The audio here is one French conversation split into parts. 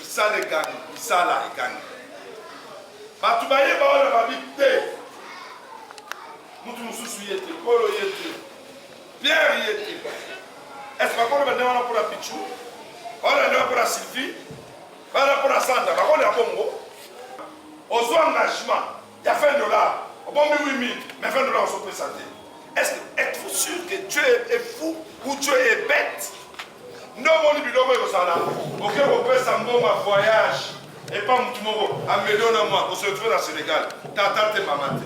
Ça les gagne, ça là les gagne. Bah tu vas y avoir la babité. Nous sous yété, Polo yété, Pierre yété. Est-ce qu'on va demander pour la Pichou? On va demander pour la Sylvie? On va demander pour la Santa? On va Congo. On soit engagement. Il y a $20. On va mettre 8 000, mais $20 sont présentés. Est-ce que êtes-vous sûr que Dieu est fou ou Dieu est bête? Non, mon libidon, ok, on peut s'en un voyage. Et pas mon tomorrow, à million moi, on se retrouve dans le Sénégal. T'attends tes mamans.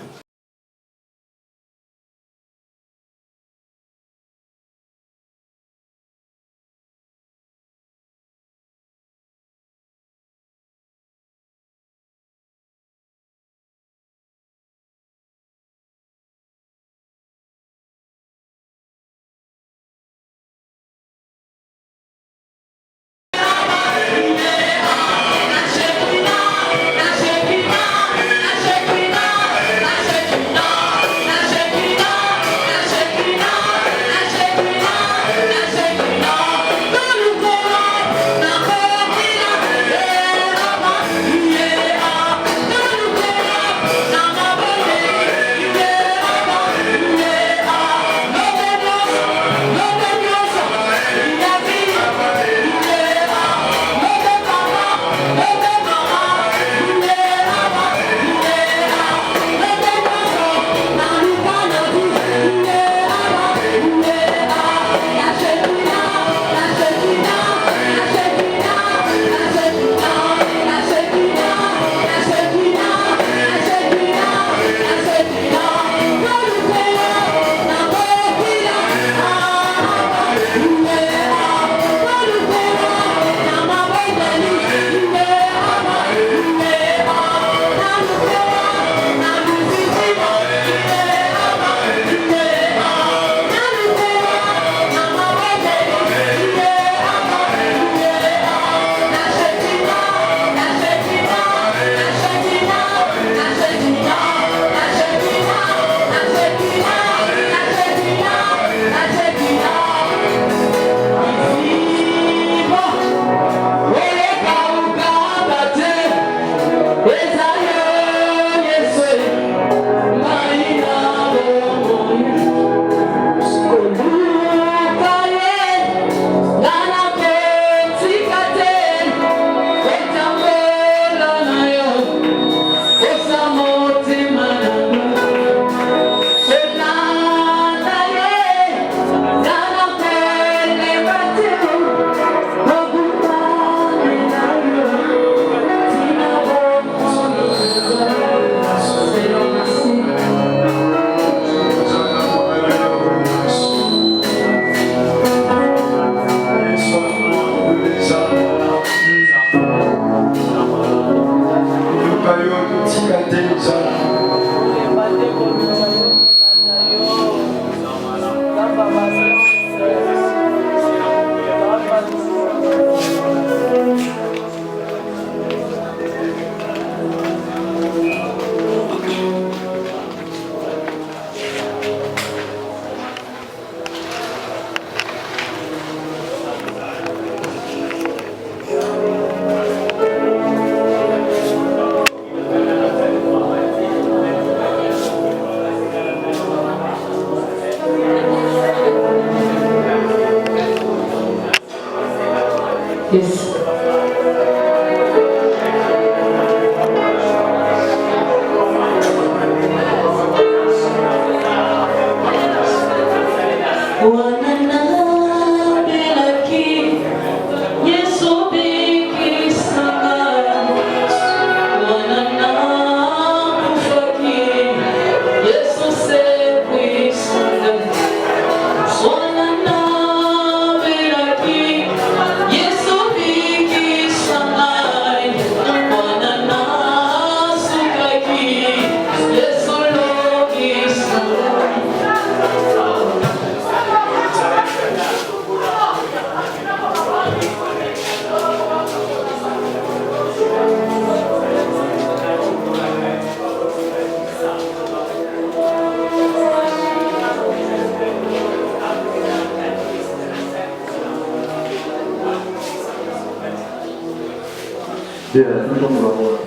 Bien, nous avons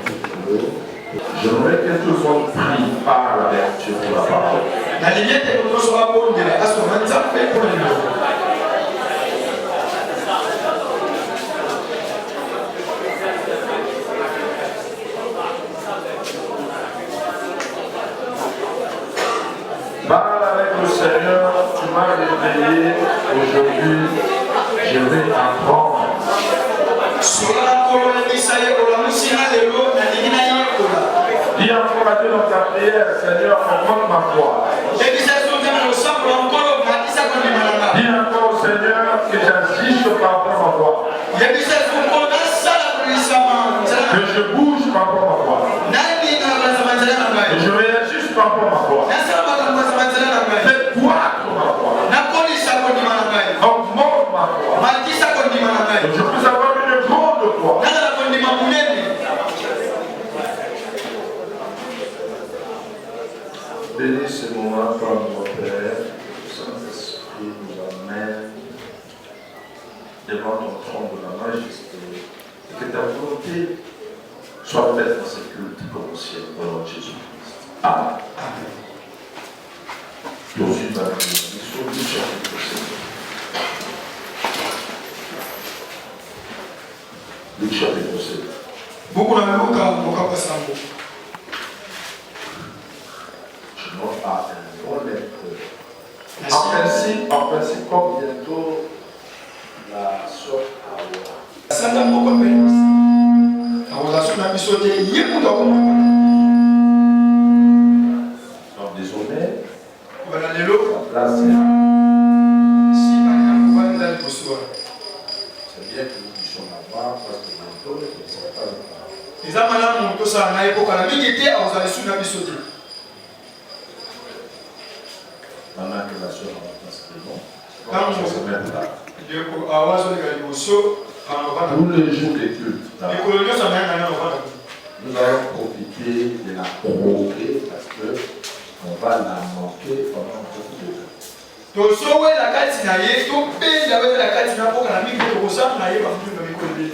j'aimerais que tout le monde prie par la vertu de la parole. Parle avec le Seigneur, tu m'as réveillé aujourd'hui, je vais apprendre. Dis encore à Dieu dans ta prière, Seigneur, augmente ma foi. Dis encore au Seigneur que j'agisse par rapport à ma foi. Que je bouge par rapport à ma foi. Que je réagisse par rapport à ma foi. Fais croître ma foi. Augmente ma foi. Que je puisse avoir une grande foi. Bénis ce moment par mon Père, le Saint-Esprit nous amène devant ton trône de la majesté et que ta volonté soit faite dans ce culte comme au ciel, au nom de Jésus-Christ. Amen. Josué va nous dire, sur du chapitre 7. Luc chapitre 7. Beaucoup de gens À un bon lecteur. En principe, comme bientôt la sœur donc désormais, la place est là. C'est bien que nous puissions la voir parce que bientôt, il ne sera pas le cas. Pendant que la soeur en place est bon, on va se mettre là. Tous les jours des cultes, nous allons profiter de la provoquer parce qu'on va la manquer pendant beaucoup de temps.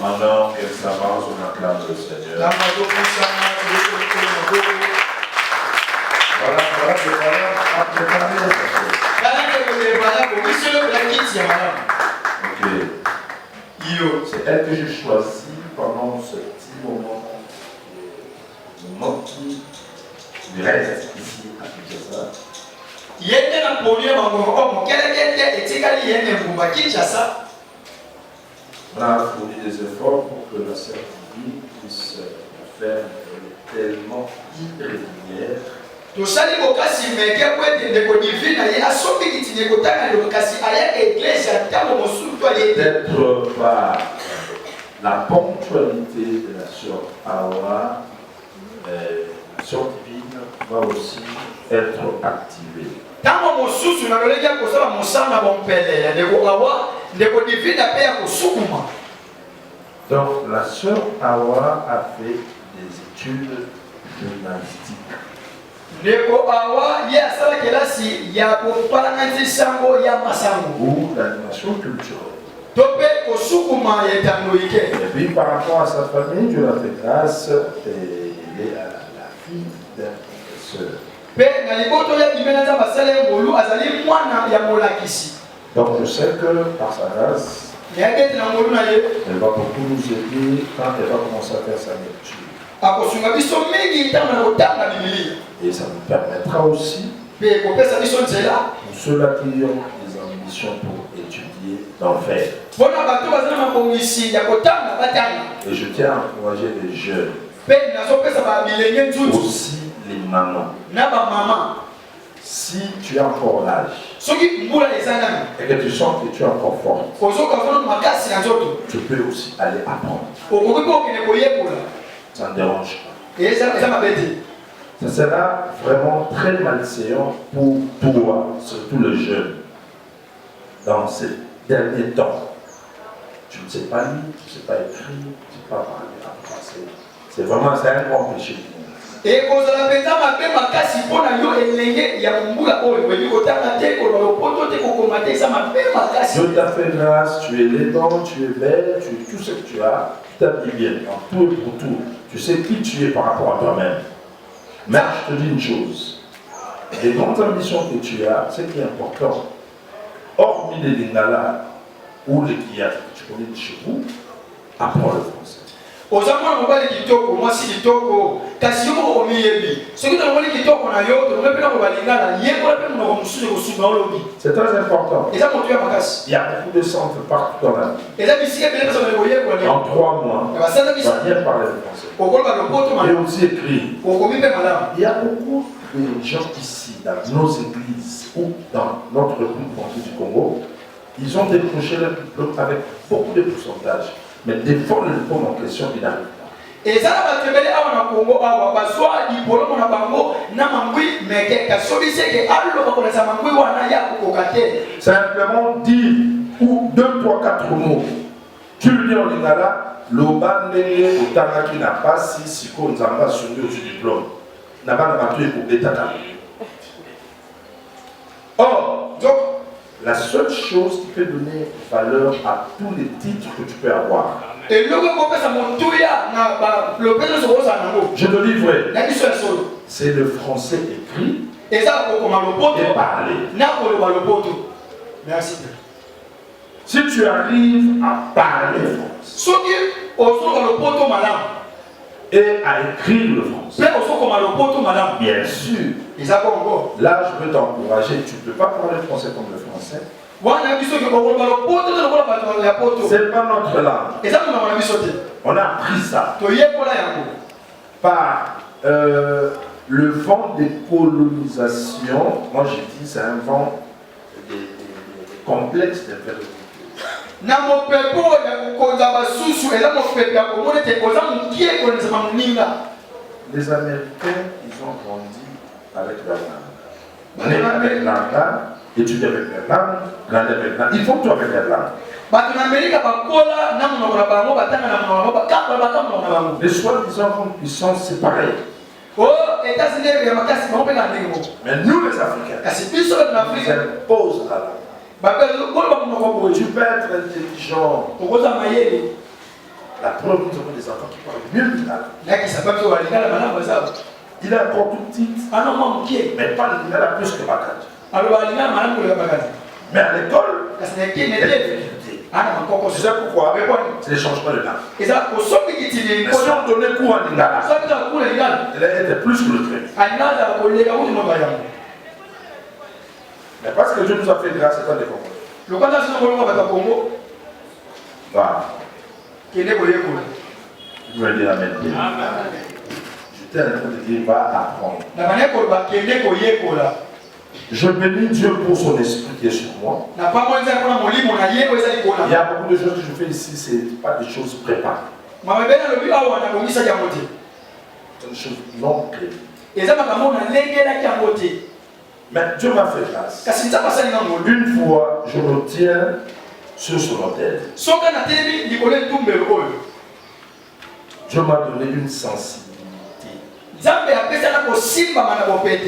Pendant qu'elle s'avance, on acclame le Seigneur. Voilà à préparer cette chose. Ok. C'est elle que j'ai choisie pendant ce petit moment qui reste ici à Kinshasa. On a fourni des efforts pour que la sœur puisse faire tellement irrégulière. Peut-être par la ponctualité de la sœur Awa, la sœur divine va aussi être activée. Donc la sœur Awa a fait des études gymnastiques. Ou l'animation culturelle. Et puis par rapport à sa famille, Dieu a fait grâce, elle est la fille d'un professeur. Donc je sais que par sa grâce, elle va beaucoup nous aider quand elle va commencer à faire sa lecture. Et ça nous permettra aussi, pour ceux-là qui ont des ambitions pour étudier, d'en faire. Et je tiens à encourager les jeunes, aussi les mamans. Si tu as encore l'âge et que tu sens que tu es encore forte, tu peux aussi aller apprendre. Ça ne dérange pas. Ça sera vraiment très malséant pour toi, surtout le jeune, dans ces derniers temps. Tu ne sais pas lire, tu ne sais pas écrire, tu ne sais pas parler en français. C'est vraiment un grand péché. Et quand on a fait ça, ma mère m'a cassé pour la yo et l'engue, il y a un bout là-haut, il dit autant la tête, qu'on va le poteau, t'es qu'on commander ça, ma mère m'a cassé. Dieu t'a fait grâce, tu es élégant, tu es belle, tu es tout ce que tu as, tu t'habilles bien, en tout et pour tout. Tu sais qui tu es par rapport à toi-même. Mais je te dis une chose, les grandes ambitions que tu as, ce qui est important, hormis les lingala ou les guillards que tu connais de chez vous, apprends le français. Aux amants, on va les kitoko, moi si kitoko, kasi yo ko miyebi. Ce qui donne les kitoko na yo, on va pas les lingala, yé ko la peine on musu ko suba olobi. C'est très important. Et ça mon Dieu makas. Il y a beaucoup de centres partout dans la vie. Et ça bisika bien ça me voyer ko. En 3 mois, Et bah ça tu vas bien parler le français. Au col ba le poto Et ma. aussi écrire. Au komi pe madame. Il y a beaucoup de gens ici, dans nos églises ou dans notre République du Congo, ils ont décroché leur diplôme avec beaucoup de pourcentage. Mais des fois, le diplôme en question, il n'arrive pas. Et ça va te mêler à un Congo, à Bassoa, il faut le bango, na mangui, mais que sobise que allo ko la mangui wana ya ko kokate. Simplement dire ou 2, 3, 4 mots. Tu le dis en lingala, l'obandele au tanga qui n'a pas si qu'on n'a pas sur le diplôme. N'a pas de pour l'état. Or, donc, la seule chose qui peut donner valeur à tous les titres que tu peux avoir. Et le Je te dis vrai, c'est le français écrit et parlé. Merci. Si tu arrives à parler français et à écrire le français, bien sûr, là je peux t'encourager, tu ne peux pas parler français comme le français. C'est pas notre langue. On a appris ça par le vent des colonisations. Moi j'ai dit c'est un vent des complexes d'infériorité. Les Américains, ils ont grandi avec leur langue. Né avec leur langue, étudier avec leur langue, grandir avec leur langue. Ils font tout avec leur langue. Les soi-disant ils sont séparés. Mais nous les Africains, ils imposent la langue. Tu peux être intelligent. La preuve, nous avons des enfants qui parlent mieux que la langue. Il a encore tout petit, mais pas le lingala plus que Bakadji. Mais à l'école, il y a des difficultés. Tu sais pourquoi? C'est les changements de langue. Mais si on donnait cours en lingala, il était plus que le trait. Mais parce que Dieu nous a fait grâce, c'est pas des Congolais. Voilà. Tu veux dire amen. J'étais en train de dire, va apprendre. Je bénis Dieu pour son esprit qui est sur moi. Il y a beaucoup de choses que je fais ici, ce n'est pas des choses préparées. C'est des choses non prévues. Mais Dieu m'a fait grâce. Une fois, je me tiens sur son autel. Dieu m'a donné une sensibilité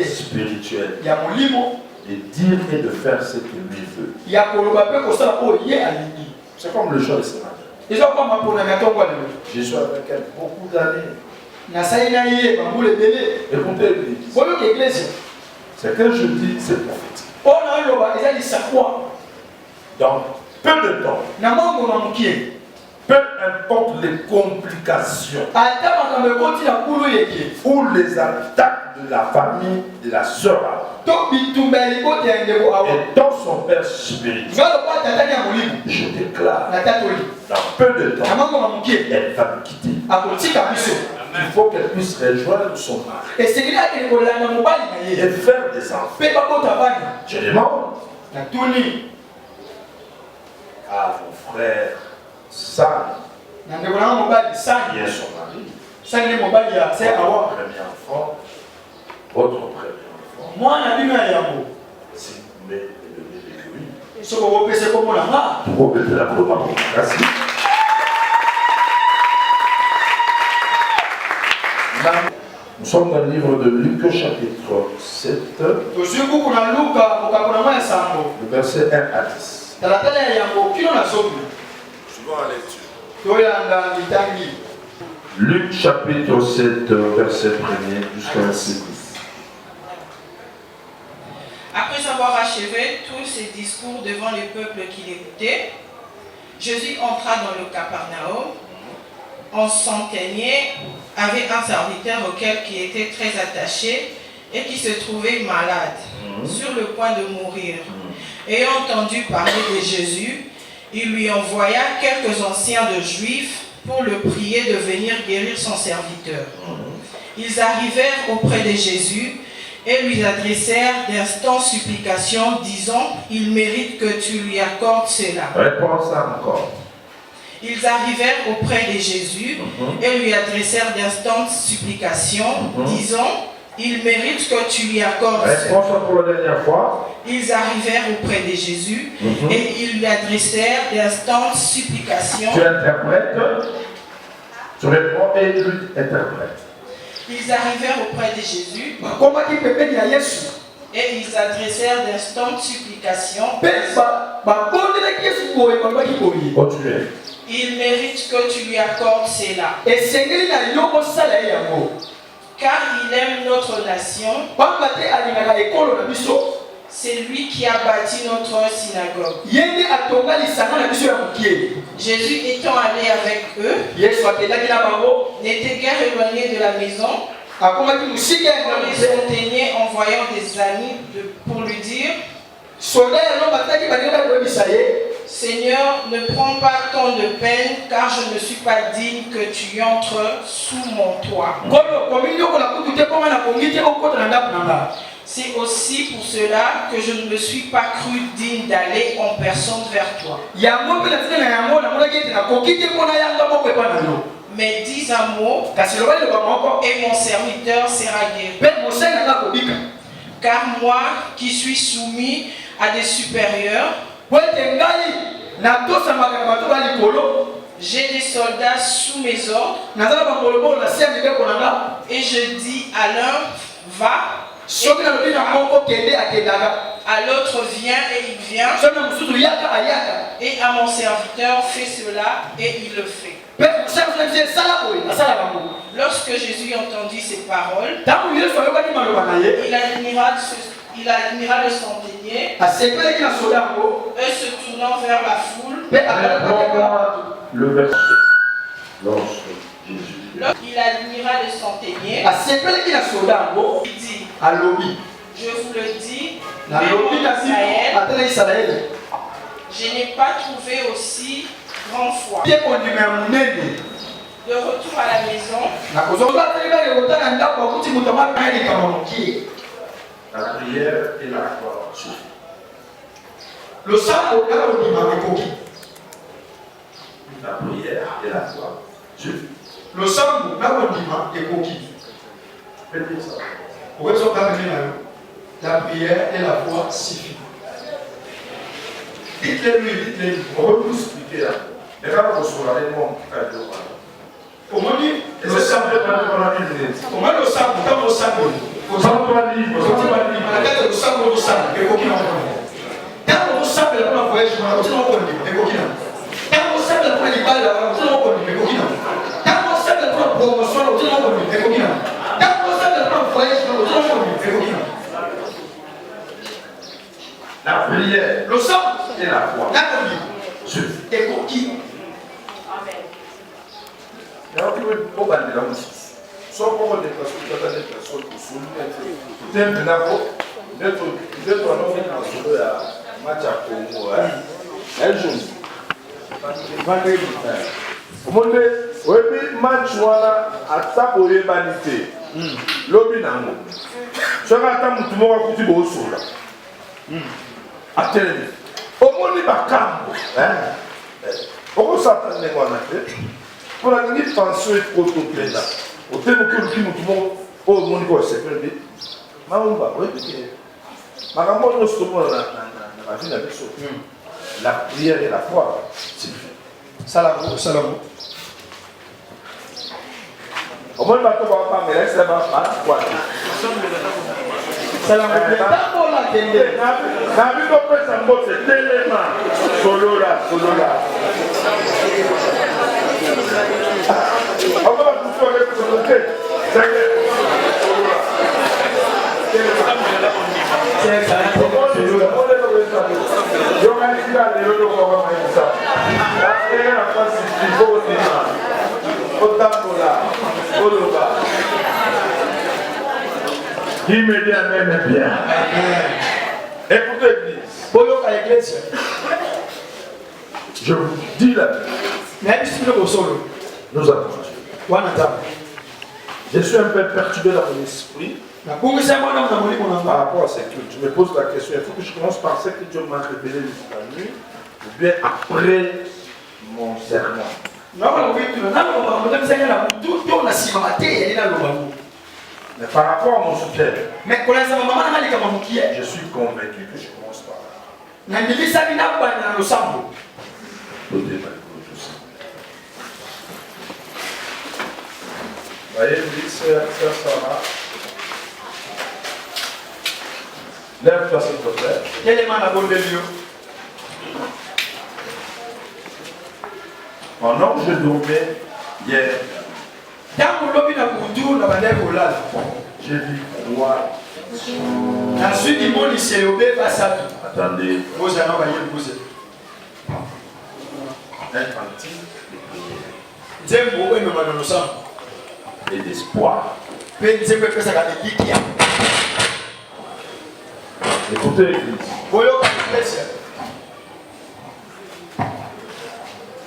spirituelle de dire et de faire ce que lui veut. C'est comme le choix de ce matin. Je suis avec elle beaucoup d'années. Écoutez l'église. C'est que je dis, c'est prophétique. Donc, peu de temps, peu importe les complications ou les attaques de la famille de la sœur et dans son père spirituel, je déclare, dans peu de temps, elle va me quitter. Il faut qu'elle puisse rejoindre son mari et faire des enfants. Je demande à mon frère Sam, qui est son mari, votre premier enfant, votre premier enfant, si vous voulez donner l'église, pour mettre la commande. Merci. Nous sommes dans le livre de Luc chapitre 7, Je suis beaucoup dans Luca, le verset 1 à 10. Suivant la lecture. Luc chapitre 7, verset 1er jusqu'à verset 10. Après avoir achevé tous ses discours devant les peuples qui l'écoutaient, Jésus entra dans le Capernaum. Un centenier avait un serviteur auquel qui était très attaché et qui se trouvait malade, sur le point de mourir. Ayant entendu parler de Jésus, il lui envoya quelques anciens de Juifs pour le prier de venir guérir son serviteur. Ils arrivèrent auprès de Jésus et lui adressèrent d'instantes supplications, disant « Il mérite que tu lui accordes cela. » Réponds ça encore. Ils arrivèrent auprès de Jésus et lui adressèrent d'instantes supplications, disant « Il mérite que tu lui accordes cela. » Réponds ça pour la dernière fois. Ils arrivèrent auprès de Jésus et ils lui adressèrent d'instantes supplications. Tu interprètes, tu réponds et lui interprète. Ils arrivèrent auprès de Jésus et ils adressèrent d'instantes supplications. Continuez. Il mérite que tu lui accordes cela. Car il aime notre nation. C'est lui qui a bâti notre synagogue. Jésus étant allé avec eux, n'était guère éloigné de la maison. Les centeniers envoyant des amis pour lui dire « Seigneur, ne prends pas tant de peine, car je ne suis pas digne que tu entres sous mon toit. » C'est aussi pour cela que je ne me suis pas cru digne d'aller en personne vers toi. Mais dis un mot et mon serviteur sera guéri. Car moi qui suis soumis à des supérieurs, j'ai des soldats sous mes ordres et je dis à l'un va, à l'autre viens et il vient, et à mon serviteur fais cela et il le fait. Lorsque Jésus entendit ces paroles, il admira le centenier et se tournant vers la foule, Le verset. Lorsque Jésus. il admira le centenier, il dit, je vous le dis, même en Israël, je n'ai pas trouvé aussi grand foi. De retour à la maison, La prière et la foi suffisent. La prière et la foi suffisent. Faites dire ça. La prière et la foi suffisent. Dites-le lui. On va vous expliquer. Les gars, vous saurez les mots. Et c'est ça, on a dit. Comment le sang, quand le sang, la prière, le sang et la foi. Et pour qui? Pour la limite, pension et protocole là. Au terme que le film, tout le monde, oh, mon niveau, c'est très bien. Maman, oui, ma maman, nous sommes dans la vie avec ça. La prière et la foi, c'est fait. Salamo. Au Comment il va te voir pas, mais là, ça va pas. Quoi? Ça va me faire pas pour la télé. La vie qu'on peut s'en c'est tellement. Solo là. On va tout faire avec le côté. Qui me dit amen est bien. Écoutez l'église. Je vous dis la vérité. Nous avons Dieu. Je suis un peu perturbé dans mon esprit par rapport à ces cultes. Je me pose la question, il faut que je commence par ce que Dieu m'a révélé les nuit ou bien après mon serment. Mais par rapport à mon soutien, je suis convaincu que je commence par là. Voyez, sœur Sarah. Lève-toi s'il te plaît. Pendant que je dormais hier, j'ai vu trois. Attendez. Un cantique de prière et d'espoir. Écoutez l'église.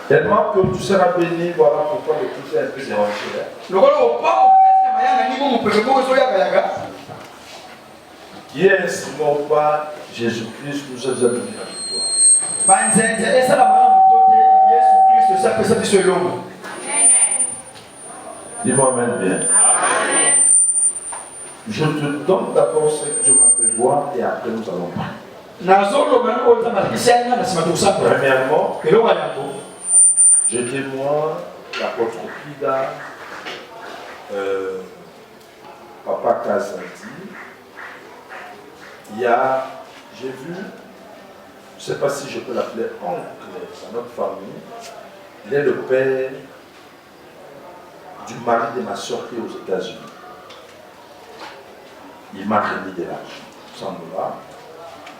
Tellement que tu seras béni, voilà pourquoi le culte est un peu dérangeant. Qui est instrument ou pas, Jésus-Christ nous a donné la victoire. Dis-moi amen bien. Je te donne d'abord ce que Dieu m'a fait voir et après nous allons parler. Premièrement, je témoigne l'apôtre Pida, Papa Kazadi. J'ai vu, je ne sais pas si je peux l'appeler oncle dans notre famille, il est le père du mari de ma soeur qui est aux États-Unis. Il m'a remis de l'argent, 100 $.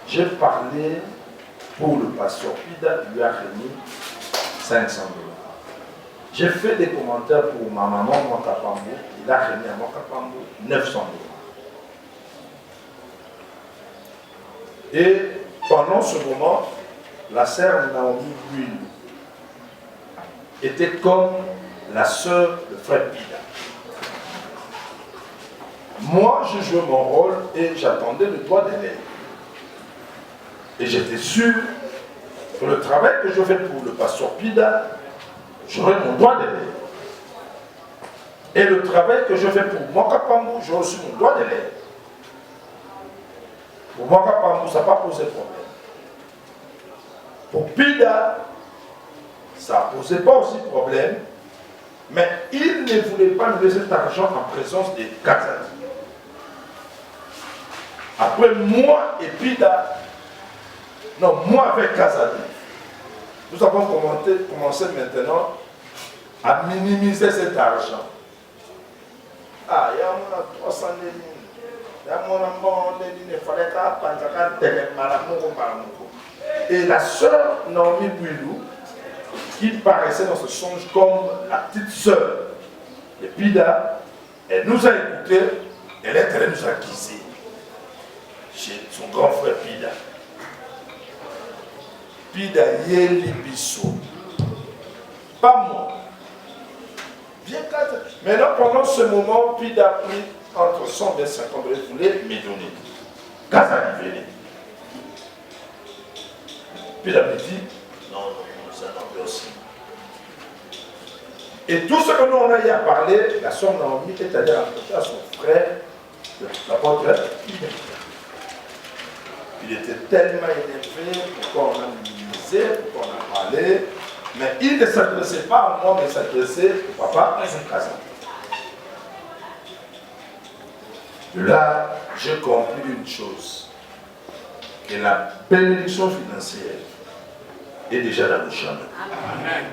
J'ai parlé pour le pasteur Pida, il lui a remis 500 $. J'ai fait des commentaires pour ma maman, Mokapambo, il a remis à Mokapambo 900 $. Et pendant ce moment, la sœur Naomi Buil était comme la sœur de frère Pida. Moi, je jouais mon rôle et j'attendais le doigt de l'aide. Et j'étais sûr que le travail que je fais pour le pasteur Pida, j'aurai mon doigt de l'aide. Et le travail que je fais pour Mokapambo, j'aurai aussi mon doigt de l'aide. Pour Mokapambo, ça n'a pas posé problème. Pour Pida, ça ne posait pas aussi problème, mais il ne voulait pas nous laisser cet argent en présence des Kazadi. Après moi et Pida, non, moi avec Kazadi, nous avons commencé maintenant à minimiser cet argent. Ah, il y a 300 000. Et la sœur Naomi Bouilou, qui paraissait dans ce songe comme la petite sœur de Pida, elle nous a écoutés, elle est allée nous acquiser chez son grand frère Pida. Pida Yeli Bisso. Pas moi. Bien cadre. Maintenant, pendant ce moment, Pida a pris entre 100 et 50 $, il voulait me donner. Kazadi venait. Pida me dit, non, ça n'en peut aussi. Et tout ce que nous on a eu à parler, la sœur Naomi est allée raconter à son frère, l'apôtre Pida. Il était tellement énervé, pourquoi on a minimisé, pourquoi on a parlé, mais il ne s'adressait pas à moi, mais s'adressait au papa Kazadi. Là, j'ai compris une chose, que la bénédiction financière est déjà dans le chemin. Amen.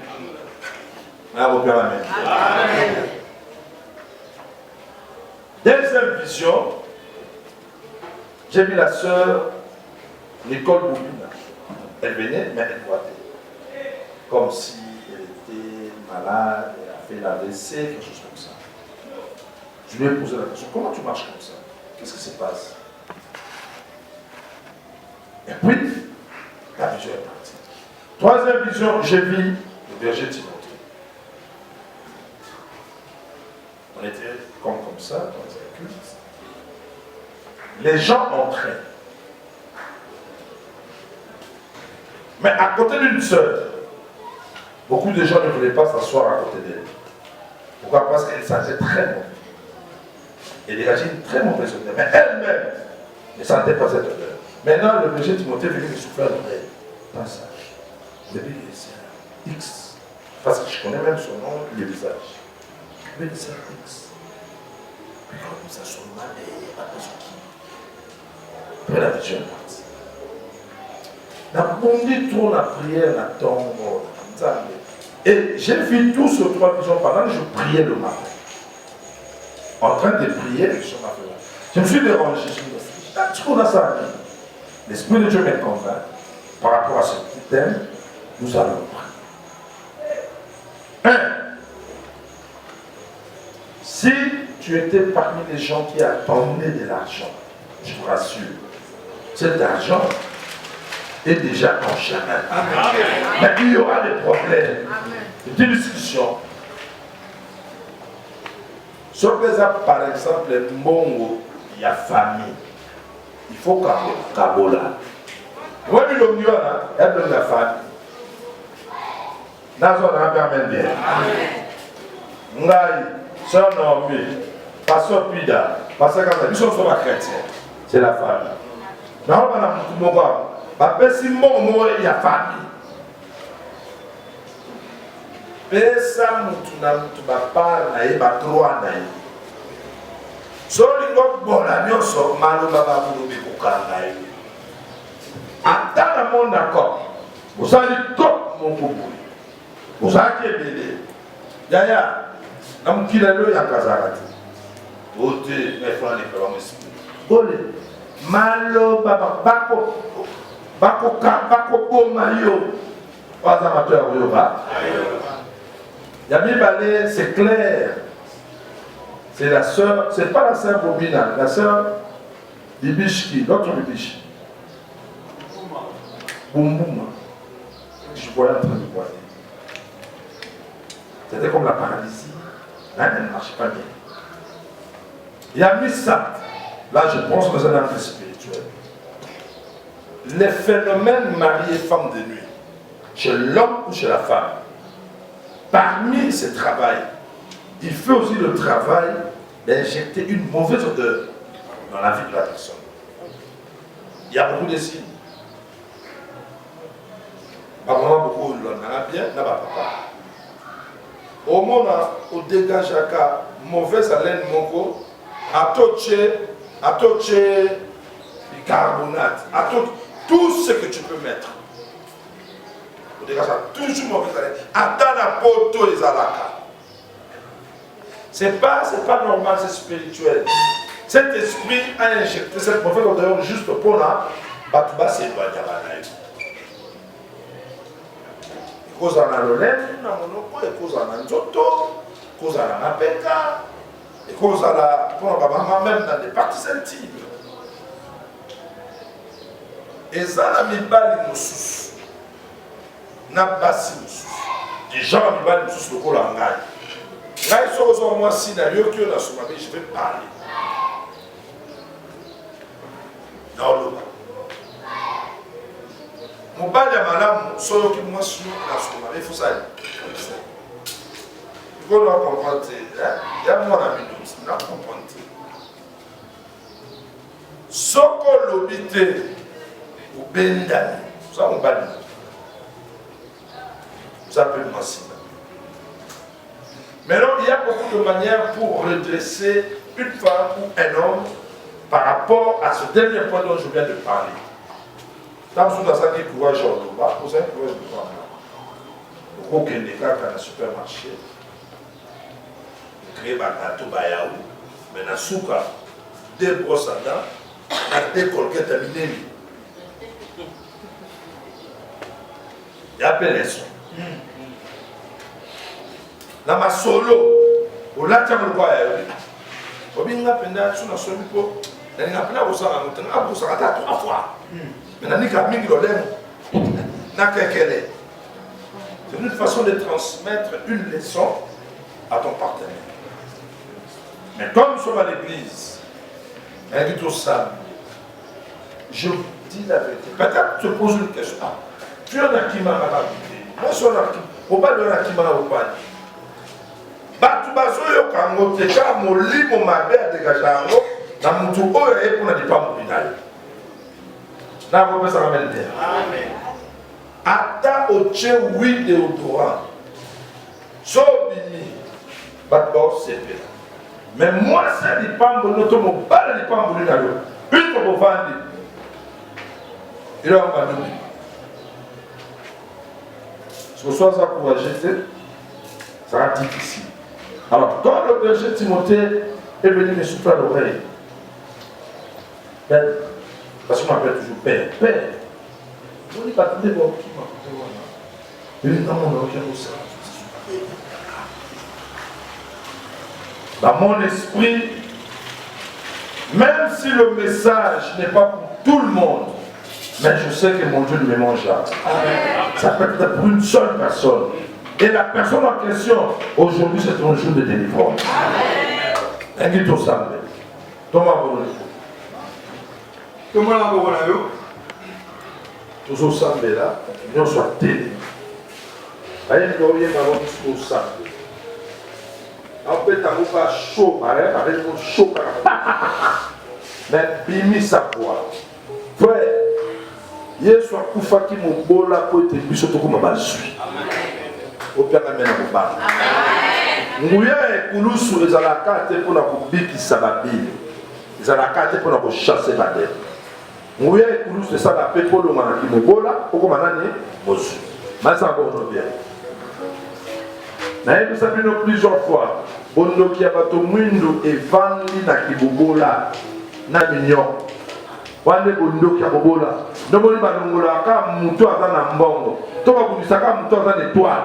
Amen. Amen. Deuxième vision, j'ai vu la sœur Nicole Boubina. Elle venait, mais elle boitait. Comme si elle était malade, elle a fait l'AVC, quelque chose comme ça. Je lui ai posé la question, comment tu marches comme ça? Qu'est-ce qui se passe? Et puis, la vision est partie. Troisième vision, j'ai vu le berger Timothée. On était comme ça, dans un culte. Les gens entraient. Mais à côté d'une sœur, beaucoup de gens ne voulaient pas s'asseoir à côté d'elle. Pourquoi? Parce qu'elle sentait très mauvais. Elle dégageait une très mauvaise odeur. Mais elle-même ne sentait pas cette odeur. Maintenant, le berger Timothée venait me souffler à l'oreille. Passage. Je lui ai dit, c'est un X. Parce que je connais même son nom, le visage. Je lui ai dit, c'est un X. Puis comme ça, son mal est pas besoin qui. Après la vision est partie. La bondi trop la prière, la tombe, et j'ai vu tout sur 3 visions pendant que je priais le matin. En train de prier, je me suis dérangé. Je me suis dit, tu connais ça? L'Esprit de Dieu me convainc par rapport à ce petit thème, nous allons prier. 1. Si tu étais parmi les gens qui attendaient de l'argent, je vous rassure, cet argent est déjà en chemin. Mais il y aura des problèmes, des discussions. Sur les apps, par exemple, Mongo, il y a famille. Il faut Kabola. Oui, mais le mieux, elle donne la famille. Dans son âme, permet bien. Ngaï, sœur Naomi, pasteur Pida, pasteur Kanta, ils sont chrétiens. C'est la famille. Mais on va dans le monde. Si Mongo, il y a famille. Pesa mutu na mutu bapara na ye batroa na ye solingo bola nyonso maloba babulobi kokanga ye ata na monde accord ozali top moko boye ozalaki ebele yaya na mokili lelo yakazaka te ote mefananepebango esprit ole maloba bakoboma yo baza mato ya koyoba. Yami Balé, c'est clair. C'est la sœur, c'est pas la sœur Bobina, la sœur Bibishki, l'autre Bibishi. Boumbouma. Je voyais en train de boire. C'était comme la paralysie. Là, elle ne marchait pas bien. Yami ça. Là, je pense que c'est un âme spirituel. Les phénomènes mari et femme de nuit, chez l'homme ou chez la femme, parmi ce travail, il fait aussi le travail d'injecter une mauvaise odeur dans la vie de la personne. Il y a beaucoup de signes. Maman beaucoup l'on a bien, n'a pas papa. Au moment où dégage la mauvaise haleine moko, atoche bicarbonate, tout ce que tu peux mettre. Toujours mauvaise haleine. Attends la poto et zalaka. C'est pas normal, c'est spirituel. Cet esprit a injecté cette mauvaise odeur juste pour la batuba s'éloigner à la naïve. Cause en a l'olène, cause en a nzoto, cause en a mapeka, et cause en a pour la maman même dans des parties intimes. Et ça la mibali moussous. N'a pas si moussous. Les gens mibali moussous le col en gagne. Là, ils sont aux moi scénario que la soumabé, je vais parler. Non, le bas. Mon bal est malade, solo qui moi sur la soumabé, il faut ça. Il faut leur comprendre. Il y a mon ami, il faut comprendre. Soko l'obité ou bendani, ça on bal. Ça peut m'assurer. Maintenant, il y a beaucoup de manières pour redresser une femme ou un homme par rapport à ce dernier point dont je viens de parler. Dans ce cas, ça dit courage en Loba, vous avez courage de voir. Aucun des cas dans le supermarché, créer un gâteau bayaou, mais dans le souka, 2 brosses à dents, 2 colquettes à minemi. Il y a plein de sons. Dans ma solo, au latin de quoi au bien penda sur la solo pour n'a pas besoin de temps à besoin à 3 fois. Mais n'a ni qu'à mingi l'olem n'a qu'à quelle. C'est une façon de transmettre une leçon à ton partenaire. Mais comme nous sommes à l'église, invite au sable. Je vous dis la vérité. Peut-être tu te poses une question. Tu es un akima à l'habité. Moi, je suis un akima. Au bas de l'akima au bas. Batubazo yo kango teka molimo mabe a dégager na mutu oyo e pour na dipa mobinali. Na vous ça ramène terre. Amen. Ata oche huile déodorant. Sobini batbo sepe. Mais moi ça dipa monoto mo bala dipa mobinali. Une pour vendre. Il a abandonné. Ce soir ça pour jeter, ça sera difficile. Alors, quand le berger Timothée est venu me souffler à l'oreille, parce qu'on m'appelle toujours père, père, je dis pas tout le monde qui m'a dit, il dit dans mon oreille, dans mon esprit, même si le message n'est pas pour tout le monde, mais je sais que mon Dieu ne me mange pas. Ça peut être pour une seule personne. Et la personne en question, aujourd'hui, c'est un jour de délivrance. Invite au samedi. Thomas Bourgogne. Thomas Bourgogne. Tous au samedi là, nous sommes télé. Voyez, nous avons au samedi. En fait, on va chaud, avec un chaud. Mais bimi sa voix. Frère, hier soir, Koufaki mon bola pour être plus surtout comme un suis. Au père amène au bar. Ngouya et Koulousou, ils ont la carte pour la couper qui s'ababi. Ils ont la carte pour la chasser la dette. Ngouya et Koulousou, c'est ça la paix pour le man qui me bola, pour qu'on m'en ait, monsieur. Mais ça va bien. Mais nous savons plusieurs fois, Bondo qui a battu Mwindo et Vandi na Kibobola, na Mignon. Wande Bondo qui a Bobola. Nous avons dit que Moutou a un mbongo. Toi, vous savez que Moutou a une étoile.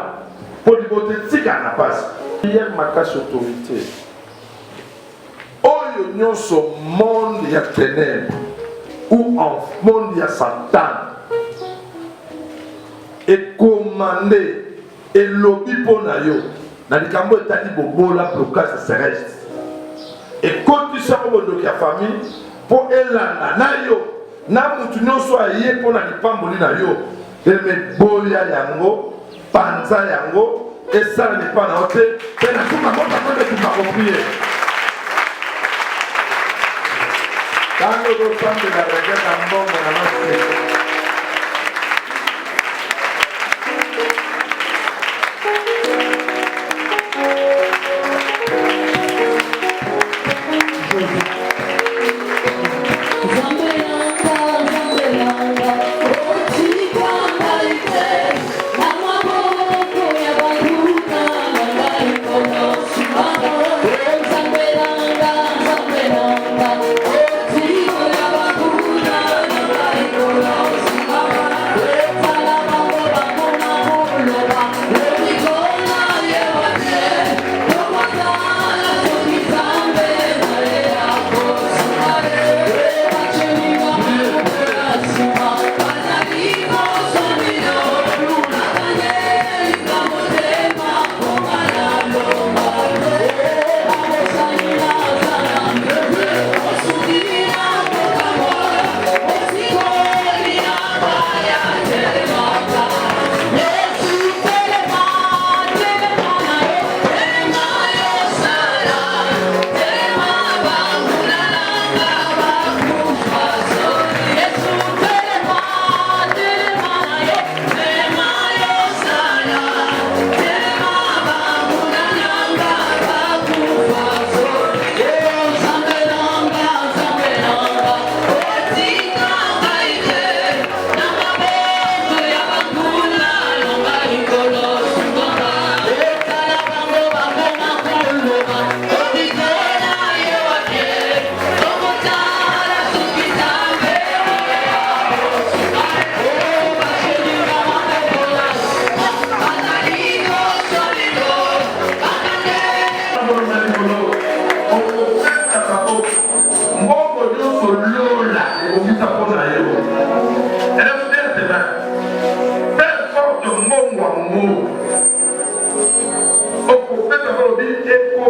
Pour dire que c'est un passe. Il y a ma cache autorité. Oyo nyonso monde ya ténèbres ou en monde ya Satan et commandé et lobby pour na yo. Na likambo etali bobola blocage céleste. Et quand tu sais que la famille pour elanda na yo na mutu nyonso aye pour na lipamboli na yo. Ele boya yango panza yango et ça n'est pas na hote et na kuma mota ko de kuma kopier tango do sande la regata mbongo na masi Oh,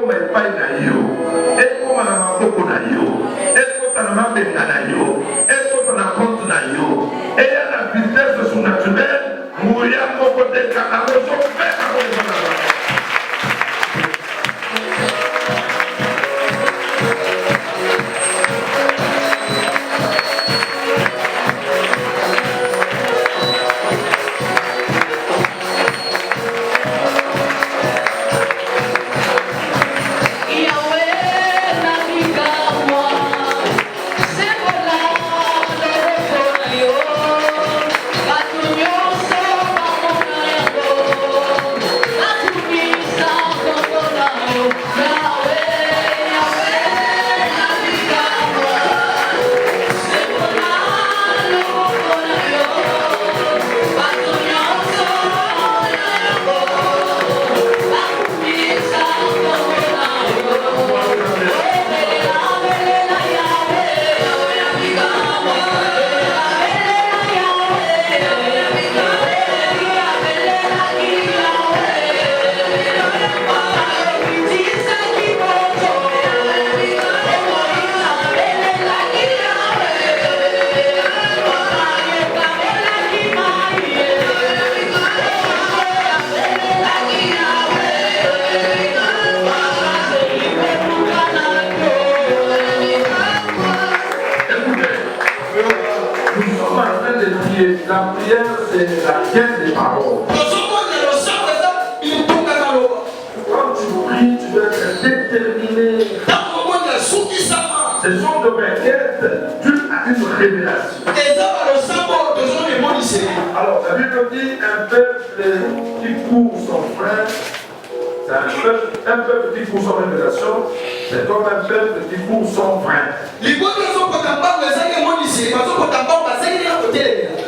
ekoma epai na yo ekoma na maboko na yo ekota na mabenga na yo ekota na compte na yo eya na vitesse surnaturelle nguya moko te kaka kozopesa kozonaa. La prière, c'est la quête des paroles. Quand tu pries, tu dois être déterminé. Ce sont de requêtes dues à une révélation. Alors, la Bible dit un peuple qui court son frère, c'est un peuple qui court son révélation, c'est comme un peuple qui court son frère.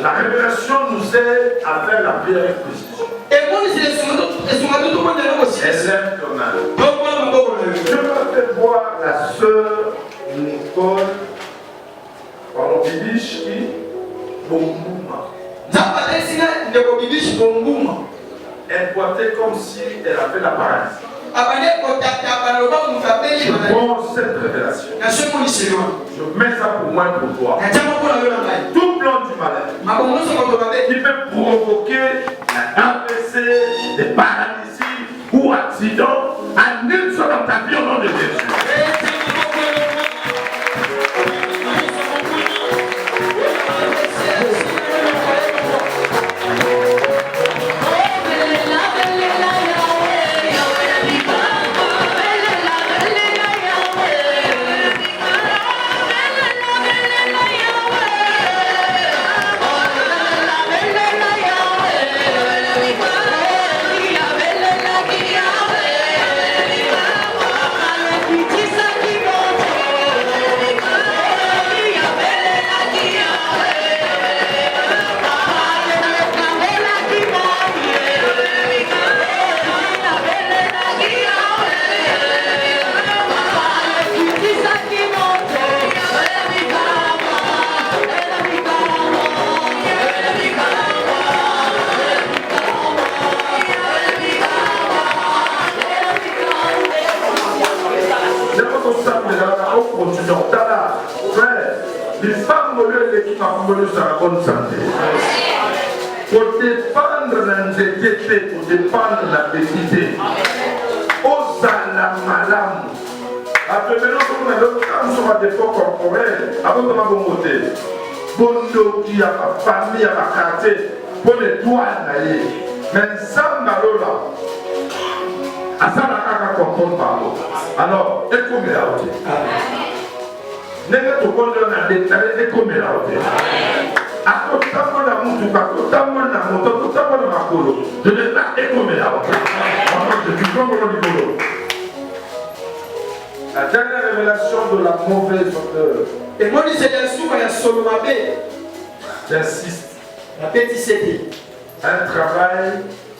La révélation nous aide à faire la prière avec précision. Elle aime ton âme. Je vais te voir la sœur Nicole Bibichi Bombuma. Elle boitait comme si elle avait la paralysie. Je prends cette révélation. Je mets ça pour moi et pour toi. Tout plan du malin qui peut provoquer un AVC, des paralysies ou accidents, annule ça dans ta vie au nom de Jésus. Pour dépendre de l'anxiété, pour dépendre de la bêtise, aux malam. Après, maintenant, comme on a sur des défaut corporel, avant de m'aborder, bondo qui a ma famille, à ma quartier, pour les doigts, mais sans malola, à ça, la caca comprend pas. Alors, écoutez là, n'est-ce pas qu'on a déclaré écoutez là, à côté de la moto, à côté de la moto, à côté de la colo, je ne vais pas écoutez là. La dernière révélation de la mauvaise odeur. Et moi, j'insiste. Un travail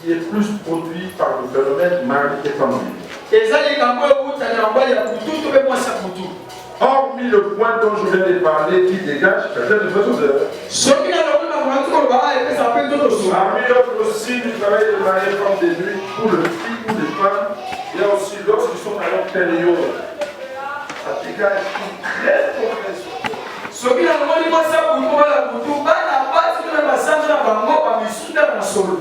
qui est plus produit par le phénomène mari et famille. Hormis le point dont je viens de parler qui dégage certaines façons de Parmi d'autres signes du travail de mariée comme des nuits pour le fils ou les femmes, il y a aussi lorsqu'ils sont à leur période. Ça dégage une très mauvaise chose. Ce qui a demandé moi ça pour moi la couture, bah la base de la massage la bango, bah mais sous la solo.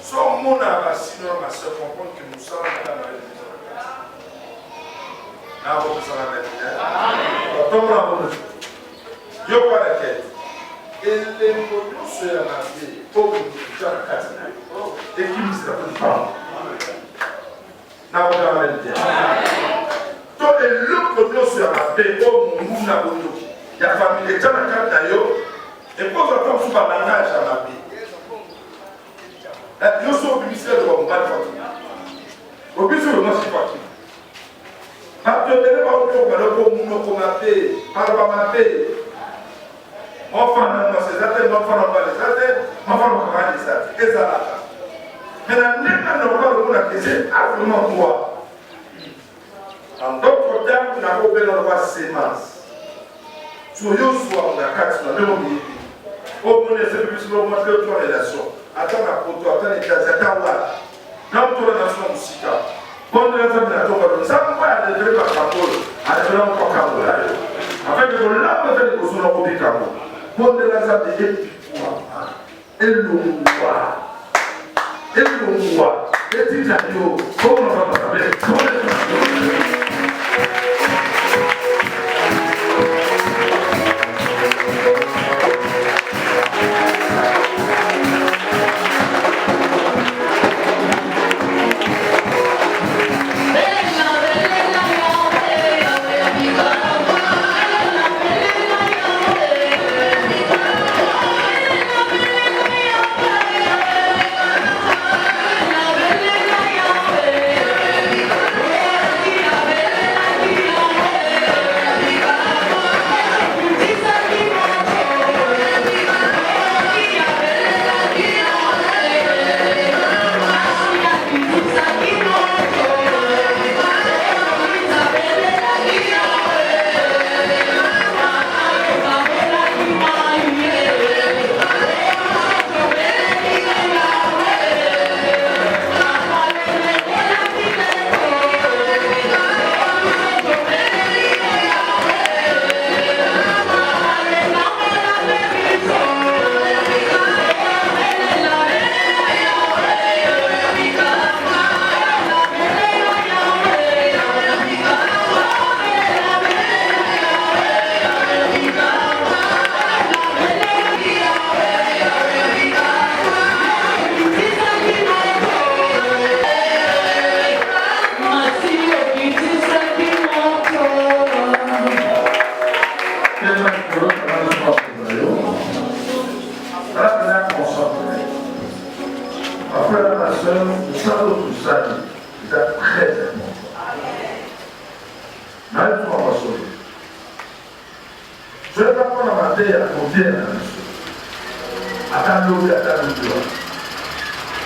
Soit mon aba sinon ma soeur comprendre que nous sommes dans la vie. Là vous ça va bien. Quand on a bon. Yo pas la tête. Et les mots sur la vie, pour que nous soyons catinés. Et qui nous sera pas. Là vous va bien. Toi et le produit sur la vie, pour mon na bondo. Il y a famille de gens dans d'ailleurs. Et pour autant sous par la nage à la vie. Yo so ministère de mon bal Fatima. Au but sur le marché Fatima. Parce que les gens qui ont pour nous comme appel, par la appel. Enfant non c'est ça, enfant non pas les ça, enfant non pas les ça. Et ça là. Mais la nègre n'a pas le monde à dire absolument quoi. En d'autres termes, nous n'avons pas le droit sémence. Sur yo soit on a quatre sur le même milieu. Au moins c'est plus le moment de la relation. Attends la photo, attends les cases, attends là. Dans toute la nation musicale. Quand on a fait la tombe, ça ne peut pas aller vers la Cameroun, aller vers le Cameroun. Afin que l'on l'a fait les causes au Cameroun. Quand on a fait des épipois, et l'on voit, et Tizanio, comment on va faire?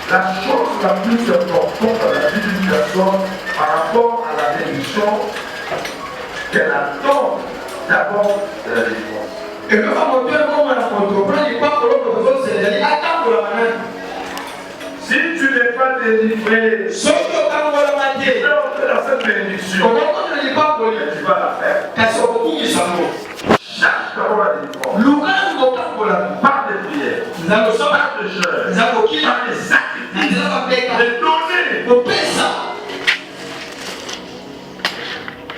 La chose la plus importante dans la vie d'une personne par rapport à la bénédiction, qu'elle attend d'abord de la délivrance. Et le moteur, comme on a entrepris, il pas pour l'autre chose, c'est d'aller attendre la manette. Si tu n'es pas délivré, sauf que quand on va la mater, tu peux entrer dans cette bénédiction. Comment on ne dit pas pour lui, tu vas la faire. Car c'est beaucoup qui s'en vont. Cherche d'abord la délivrance. L'ouvrage de mon pour la par des prières, par des jeûnes, par des sacrifices, des données. Pour payer ça.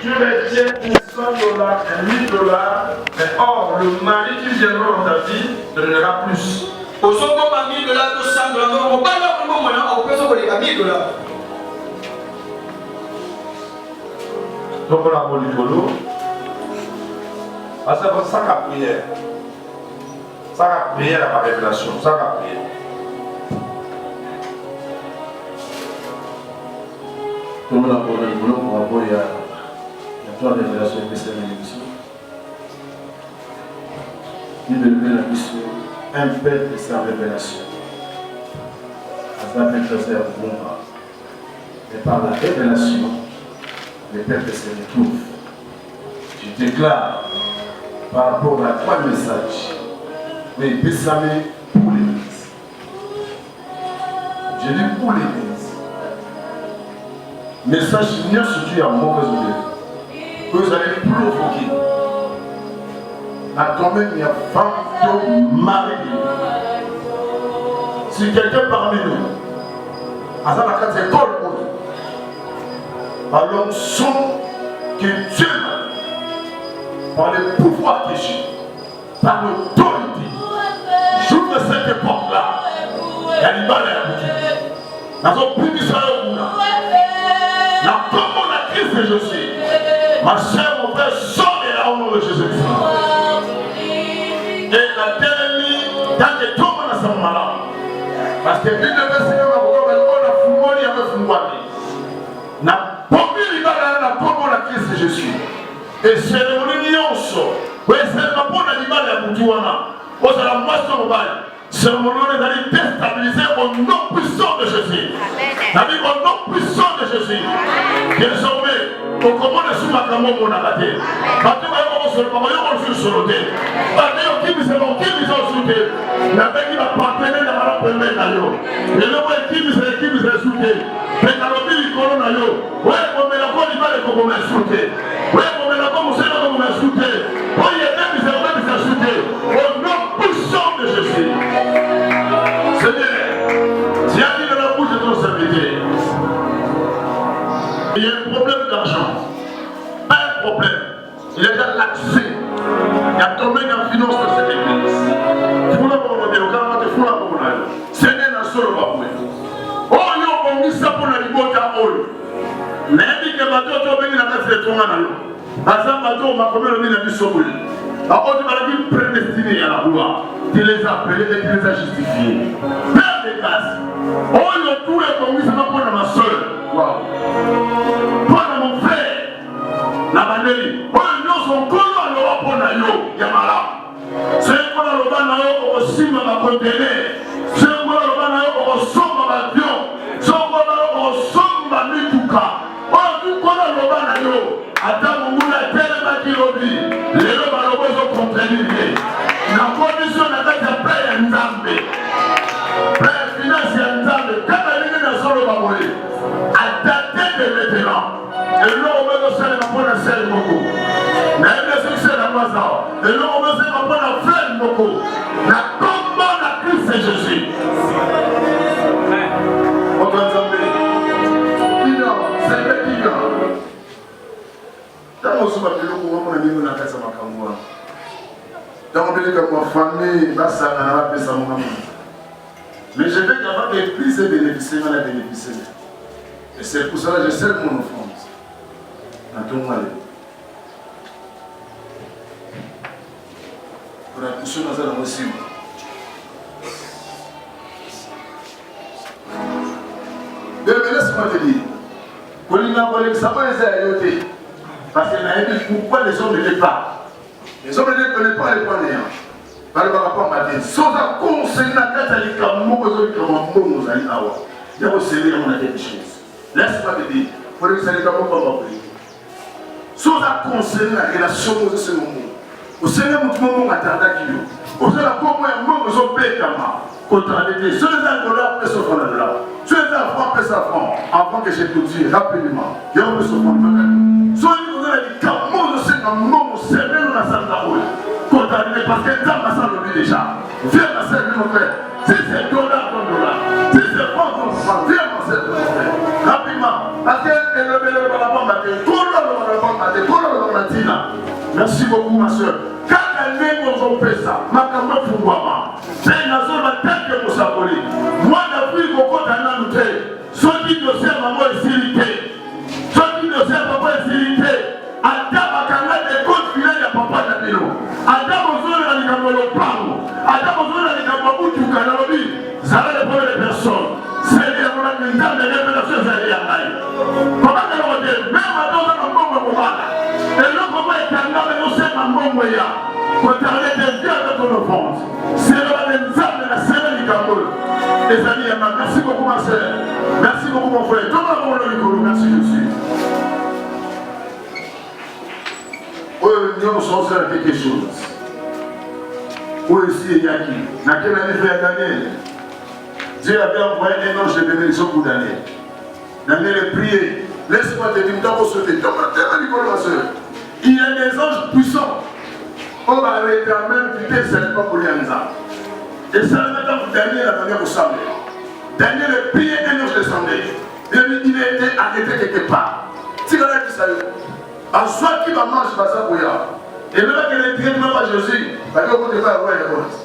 Tu retiens $100, $1 000, mais or le mari qui viendra dans ta vie te donnera plus. Au second, $1 000, $200, on va pas là pour le moment, on peut se voler $1 000. Donc on a volé de l'eau. Ah, c'est ça qu'a prière. Ça qu'a prière à ma révélation. Ça qu'a prière. Comme la pour le boulot, pour rapport il y a trois révélations spéciales de l'émission. Il veut la mission, un peuple sans révélation. Ça fait que c'est un bon pas. Et par la révélation, le peuple se retrouve. Je déclare par rapport à trois messages, mais Bessamé pour l'Église. Je dis pour l'église. Message vient surtout à mauvaise oreille. Que vous allez provoquer. Attendez, il y a 22 maris. Si quelqu'un parmi nous, à la carte école, par l'onction que Dieu par le pouvoir de Dieu, par l'autorité, j'ouvre cette époque-là. Il y a des balles à la boutique. La commande à Christ de Jésus. Ma soeur, mon frère, sort de la honte de Jésus-Christ. Et la dernière, dans les tombes, on a sa malade. Parce que l'une de mes seigneurs, on a fumé, on a fumé. Na pombi libala na kombo na Christ Jésus. Et cérémonie nyonso. Oui, c'est la bonne libala ya mutu wana. Oza la moisson mobile. Cérémonie d'aller déstabiliser au nom puissant de Jésus. Amen. Au nom puissant de Jésus. Désormais, au commande sous ma camo mon abaté. Parce que on se parle on se soloté. Parce que qui me semble qui me sauté. La bête qui va partenaire dans la première d'ailleurs. Et le moi qui me sauté. Mais dans le pays corona yo. Ouais, on met la bonne libala comme on m'a sauté. Ouais, on met la bonne moussela comme on m'a sauté. Oh, il y a des misères qui sont sauté. Au nom puissant de Jésus. Seigneur, tu as dit dans la bouche de ton serviteur. Il y a un problème d'argent. Pas un problème. Il y a déjà l'accès. Il y a tombé dans la finance de cette église. Seigneur, n'a solo pas pour eux. Oh, yo, on dit ça pour la libota. Mais il dit que bateau, tu as béni la casse de ton anneau. Dans un bateau, on m'a commis le mille à l'issue. Alors, tu m'as dit prédestiné à la loi. Tu les as appelés et tu les as justifiés. Père des grâces. Oh, yo, tout est commis, ça va prendre ma soeur. Waouh. Prendre mon frère. La bandélie. Oh, yo, son colo à l'eau pour la yo. Yamala. C'est quoi le banao au cime à ma conteneur. C'est quoi le banao au somme à l'avion. C'est quoi au somme à l'ituka. Oh, tout quoi le banao. Attends, mon moula, tellement qu'il oublie. Les lots à l'obos au contraire. La condition n'a pas été prêt à Nzambe. Prêt à financer à Nzambe. Quand elle est dans son lobamoé. À dater de maintenant. Et là, on va se faire pour la selle beaucoup. Mais le succès la moisa. Et là, on va se faire pour la flemme beaucoup. La commande à Christ et Jésus. On va Nzambe. C'est le client. Dans mon souvenir, on a mis une affaire à ma camoufle. Dans mon pays, comme ma famille, ma mais je veux qu'avant qu'elle puisse bénéficier, elle a bénéficié. Et c'est pour cela que je sais mon offrande. Dans tout le monde. Pour la toucher dans un aussi. Mais laisse-moi te dire. Quand il n'a pas les sabots, les a ayotés. Parce qu'il n'a dit pourquoi les hommes ne l'aient pas. Les hommes ne connaissent pas les points néants. Par le rapport à Matin, sans un conseil, la tête à l'Ikamou, aux autres comme un mot, nous allons avoir. Il y a aussi des choses. Laisse-moi te dire, pour les Ikamou, pas m'appeler. Sans un conseil, la relation, aux autres moments. Au Seigneur, nous pouvons attendre à qui nous. Aux autres, comme un mot, nous sommes payés comme ça. Contradicté. Sur les $1, après ce qu'on a de là. Sur les $1, après ça, avant que j'ai tout dit rapidement. Il y a un peu ce qu'on a de là. Soit nous avons dit, comment nous sommes un mot, nous sommes dans la salle d'arrêt. Contradicté, parce que dans ma salle, on dit déjà. Viens ma salle, mon frère. Si c'est $, ton $. Si c'est franc, ton franc. Viens ma salle, mon frère. Rapidement. Parce que le balabon m'a dit, tout le balabon m'a dit, tout le balabon m'a dit là. Merci beaucoup, ma soeur. Quand elle met mon fait ça, ma camarade Fououama, c'est une zone de tête que vous savez. Moi, depuis que vous avez noté, ceux qui ne savent pas est sérité, ceux qui ne savent pas est sérité, Adam a quand des côtes finales à papa Dabilo. Adam a besoin de la Camolo Pau, Adam a besoin de la Camolo Tukanalobi, ça va les premières personnes. C'est les gens de révélation, c'est les gens. Comment on dit, même à dans un bon moment, et le moment est un homme et nous sommes un bon moyen. Quand tu as des biens de ton offrande, c'est le même âme de la semaine du Cameroun. Les amis, merci beaucoup ma soeur. Merci beaucoup mon frère. Tout le monde le micro, merci Jésus. Oui, nous sommes sur quelque chose. Oui, ici, il y a qui? Dans quelle année frère Daniel? Dieu avait envoyé un ange de bénédiction pour Daniel. Daniel est prié. Laisse-moi te dire, dans vos sauter. Il y a des anges puissants. On va arrêter à même vitesse, ce n'est pas pour les Anza. Et ça, maintenant, Daniel a venu ressembler. Daniel est prié, un ange descendait. Il a été arrêté quelque part. Si vous avez dit ça, en soi qui va manger, va ça pour y avoir. Et maintenant qu'il est directement par Jésus, il va dire qu'on ne va pas avoir les choses.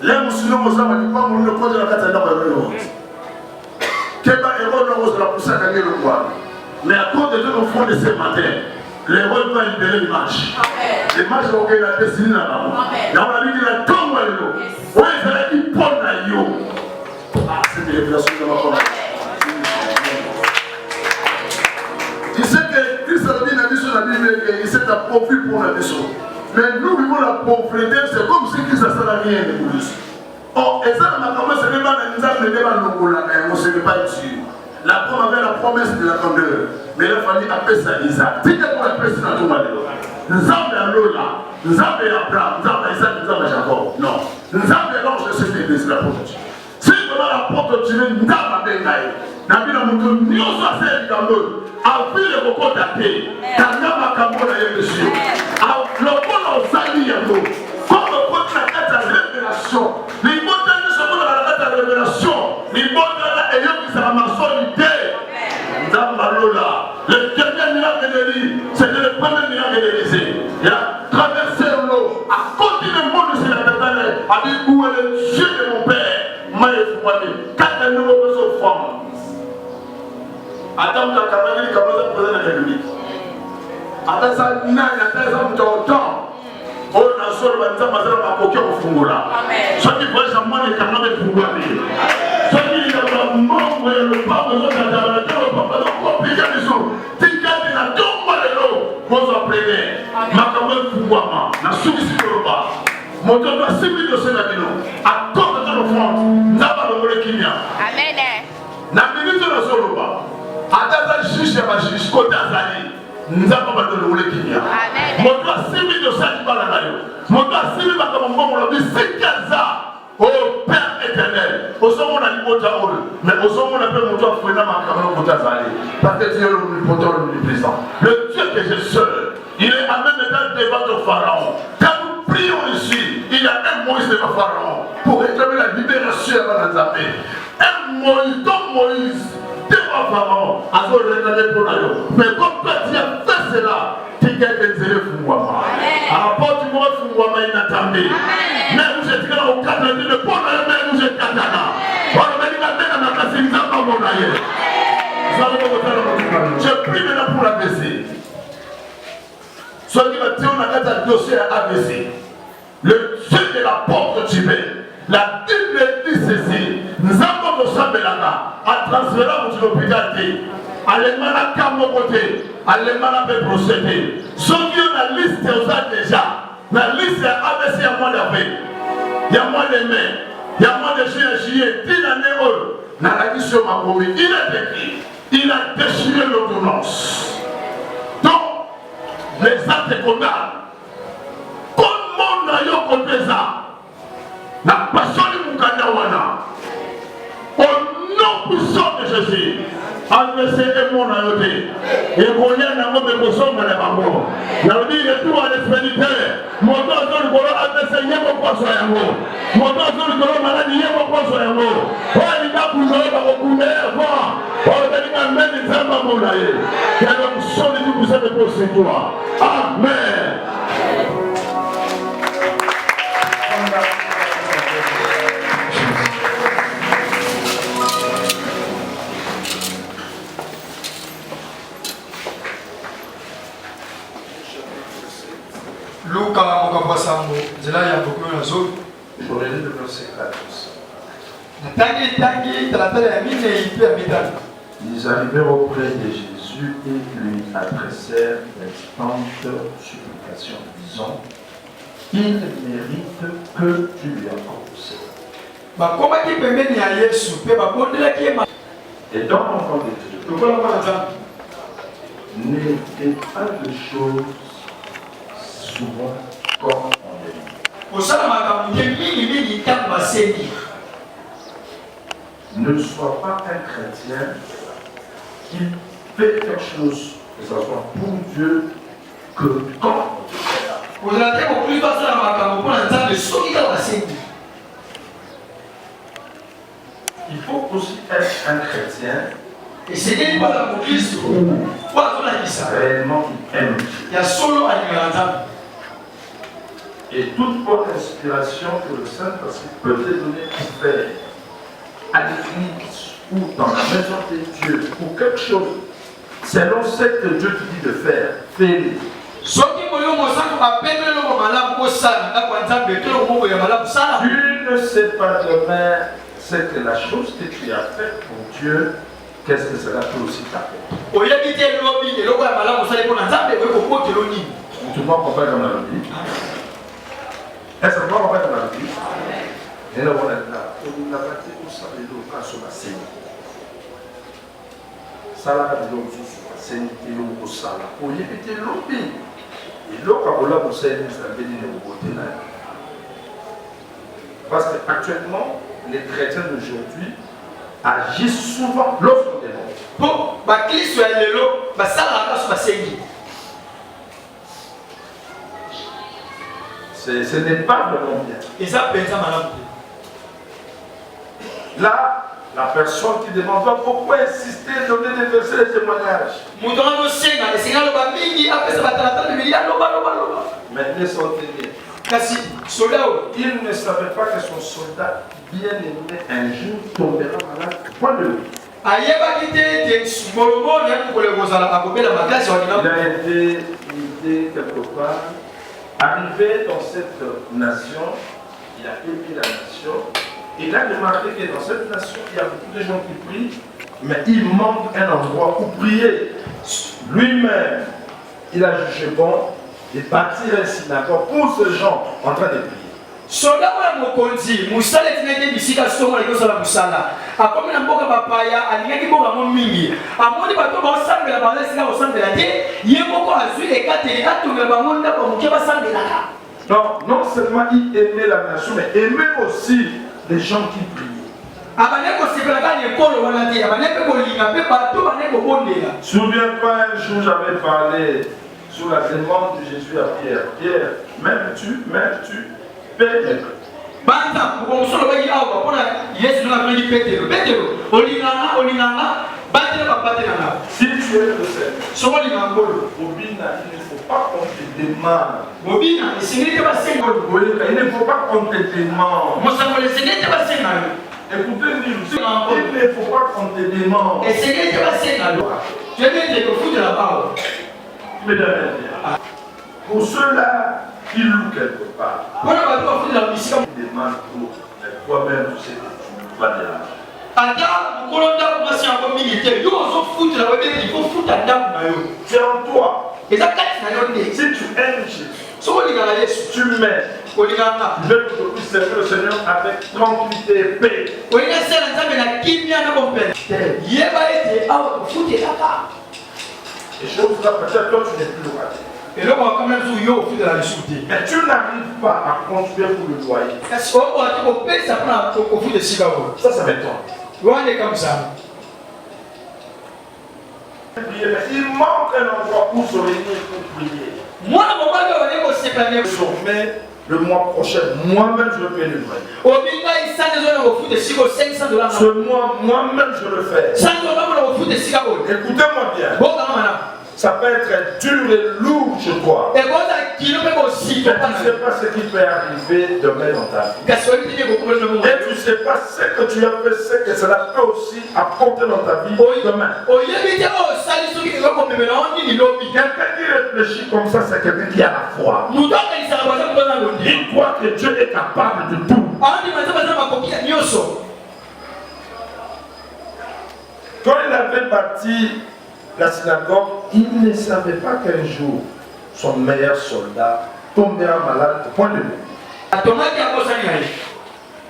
Les musulmans, on va dire pas mon nom de la cathédrale de l'eau. Keba héros non rose la pousse à gagner le roi. Mais à cause de tout au fond de ce matin, l'héros va libérer l'image. L'image auquel il a destiné là-bas. Là, on a dit qu'il a tombé à l'eau. Oui, il a dit Paul à l'eau. Ah, c'est une révélation de ma part. Il sait que Christ a dit dans la Bible qu'il s'est approprié pour la mission. Mais nous vivons la pauvreté, c'est comme si Christ n'a rien de plus. Or, et ça, ma promesse, ce n'est pas un débat on ne sait pas ici. La promesse avait la promesse de la grandeur. Mais il a fallu appeler ça Isaac. C'est quoi qu'on appelle ça dans tout le monde? Nous avons Lola, nous avons Abraham, nous avons Isaac, nous avons Jacob. Non. Nous avons l'ange de cette église, la porte de Dieu. Si vraiment la porte de Dieu, nous avons Bengaï. Nous avons nous sommes assez gameux. A vu les recours d'athée. Kanyama Kamona et Monsieur. Le monde en sali Yango. Comme le monde de la révélation. Les mots de la révélation. Les mots de la ayant qui sera ma solité. Lola. Le dernier miracle de l'île, c'était le premier miracle de l'Élysée. Il a traversé l'eau. À côté du monde de la Tatane, a dit où est le Dieu de mon père. Maïf Mwami. Quand elle nous repose aux femmes. Attends, la caméra, il commence à poser la République. Attends, ça, il y a des hommes de temps. On a sur le banzan, on a coqué au Fungula. Ceux qui voient ça, moi, les caméras de Fungula. Ceux qui disent que moi, le pas besoin d'attendre, le pas besoin de compliquer les choses. Si quelqu'un a tout mal de l'eau, vous en prenez. Ma caméra de Fungula, la soumission de l'eau. Mon temps doit 6 000 de ce navire. À cause de notre front, n'a pas de voler qui vient. Amen. La minute de la Soloba. Ataza juge ya juge côté azali nzamba ba de le kinya moto asimi de ça qui bala nayo moto asimi ba kama mbongo la bisikaza au Père éternel osomo na libota ol mais osomo na pe moto afuna makama côté azali parce que Dieu le poteur le présent le Dieu que je seul il est à même état devant le pharaon quand nous prions ici il y a un Moïse devant pharaon pour réclamer la libération à Nazaré un Moïse donc Moïse Pharaon, mais comme toi tu as fait cela, tu as été zélé Fungwama. À la porte du monde Fungwama inatambi. Mais vous êtes là au cadre de l'épaule, mais vous êtes katana. On a dit la tête à la casse, ils ont mon aïe. Je prie maintenant pour l'AVC. Soit qui va dire on a un dossier à AVC. Le Dieu de la porte de Tibet. La Bible dit ceci. Nous avons de Sabelana à transférer à l'hôpital. Allemana Kamo côté. Allemana peut procéder. Ceux qui ont la liste aux déjà. La liste ABC à moi d'avait. Il y a moins de mains. Il y a moins de juillet. 10 années heureux. Dans la mission Makomi, il a écrit. Il a déchiré l'ordonnance. Donc, les actes condamnent. Comment n'a eu contre ça? La passion du Mukadawana, au nom puissant de Jésus, adressez et mon ayoté, et qu'on y a un homme de poisson dans les bambous. Il a dit retour à l'expéditeur, mon temps sur le colon adressé, il y a mon poisson à yango. Mon temps sur le colon malade, il y a mon poisson à yango. Oh, il a pour nous, beaucoup d'air, oh, il a dit un même des femmes à mon aïe. Il y a donc son de tout ça de poisson toi. Amen. Luka Mokapasambo, Zela Yaboko Nazo. Je vais lire le verset 14. Ils arrivèrent auprès de Jésus et lui adressèrent d'instantes supplications, disant: il mérite que tu lui accordes. Et dans l'enfant de Dieu, n'était pas de choses souvent comme on dit. ne sois pas un chrétien qui fait quelque chose, que ce soit pour Dieu, que quand il faut aussi être un chrétien et c'est qu'il faut la Christ réellement qui aime Dieu. Il y a solo à Et toute bonne inspiration que le Saint-Esprit peut te donner pour faire à l'église ou dans la maison de Dieu pour quelque chose, selon ce que Dieu te dit de faire, fais-le. Tu ne sais pas demain ce que la chose que tu as faite pour Dieu, qu'est-ce que cela peut aussi t'apporter. Tout le monde comprend comme la Bible. Est-ce que vous comprenez comme la Bible? Et là, on est là. On n'a pas dit où ça les locaux sur la scène. Ça là, les locaux sur la scène, les locaux sur la scène. On y était lobby. Et là, quand on l'a pour ça, ça veut dire au côté là. Parce qu'actuellement, les chrétiens d'aujourd'hui agissent souvent l'offre des noms. Pour Christ soit l'élo, ça la sur la scène. Ce n'est pas vraiment bien. Et ça peut être malade. Là, la personne qui demande pourquoi insister, donner des versets de témoignages. Mais les soldats, il ne savait pas que son soldat bien-aimé un jour tombera malade. Point de vue. Il a été quelque part. Arrivé dans cette nation, il a aimé la nation. Il a remarqué que dans cette nation, il y a beaucoup de gens qui prient, mais il manque un endroit où prier. Lui-même, il a jugé bon de bâtir un synagogue pour ces gens en train de prier. Soda wala mokonzi musala tinenge bisika somo la kosa la musala akomi na mboka bapaya alingaki boka mo mingi amoni bato ba sambela ba sika ko sambela te yemoko azui ekateli atumela bango ndako moke ba sambelaka. Non seulement il aimait la nation, mais aimait aussi les gens qui priaient. Souviens-toi, un jour j'avais parlé sur la demande de Jésus à Pierre. Pierre, m'aimes-tu? Pédro. Banta, pour solo bagi awa pona Yesu na bagi Pétero. Pétero, olinganga, batela ba batela. Si tu es le Seigneur, solo lingangolo, Bobina, il ne faut pas qu'on te demande. Bobina, c'est pas sengolo. Il ne faut pas qu'on te demande. Moi ça me laisse pas sengolo. Écoutez-nous, il ne faut pas qu'on te demande. Et c'est pas sengolo. Je vais te foutre là-bas. Mesdames, pour ceux-là qui louent quelque part, il demande pour toi-même tout ce que tu vas déranger. C'est en toi. Si tu aimes Jésus, tu m'aimes. Je vais aujourd'hui servir le Seigneur avec tranquillité et paix. Et chose là, peut-être toi tu n'es plus loyer. Et là, on va quand même jouer au fil de la difficulté. Mais tu n'arrives pas à construire pour le loyer. Ça, ça m'étonne. On est comme ça. Il manque un endroit pour se réunir pour prier. Moi, on va séparer. Désormais, le mois prochain, moi-même je vais payer le loyer. Ce mois, moi-même je le fais. Écoutez-moi bien. Ça peut être dur et lourd chez toi. Mais tu ne sais pas ce qui peut arriver demain dans ta vie. Et tu ne sais pas ce que tu as fait, ce que cela peut aussi apporter dans ta vie demain. Quelqu'un qui réfléchit comme ça, c'est quelqu'un qui a la foi. Il croit que Dieu est capable de tout. Quand il avait bâti la synagogue, il ne savait pas qu'un jour, son meilleur soldat tombera malade au point de vue.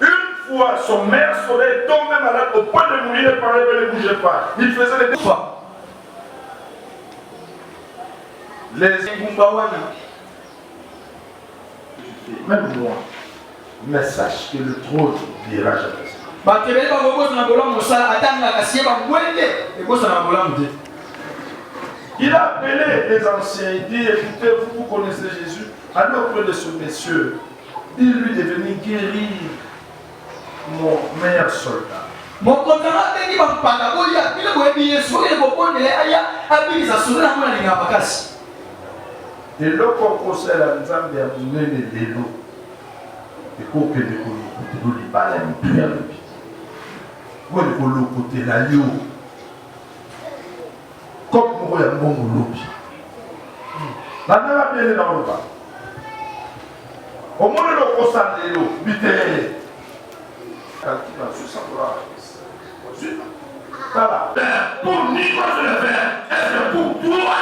Une fois, son meilleur soldat est tombé malade au point de mourir, il parlait, il ne bougeait pas. Il faisait les fois. Même moi, mais sache que le trône n'ira jamais. batebeli bakobosa na bolamu mosala atanga kasi ye bangwende ekosa na bolamu te. Il a appelé les anciens, il dit, écoutez, vous connaissez Jésus, allez auprès de ce monsieur, dis-lui de venir guérir mon meilleur soldat. Mon contrat est pas pas il y a bien boyebi yesu ele bopone le aya abiliza sura na linga makasi. Et le conseil à Nzambe a mené les lots. Et pour que les côtés de l'Ibala et puis à l'Obi. Pour le côté la Lio. Comme pour le bon Lobi. La même a bien dans le bas. Au moins le conseil de l'eau, bité. Quand il va se savoir. Voilà. Pour Nicolas je le fais. Est-ce que pour toi,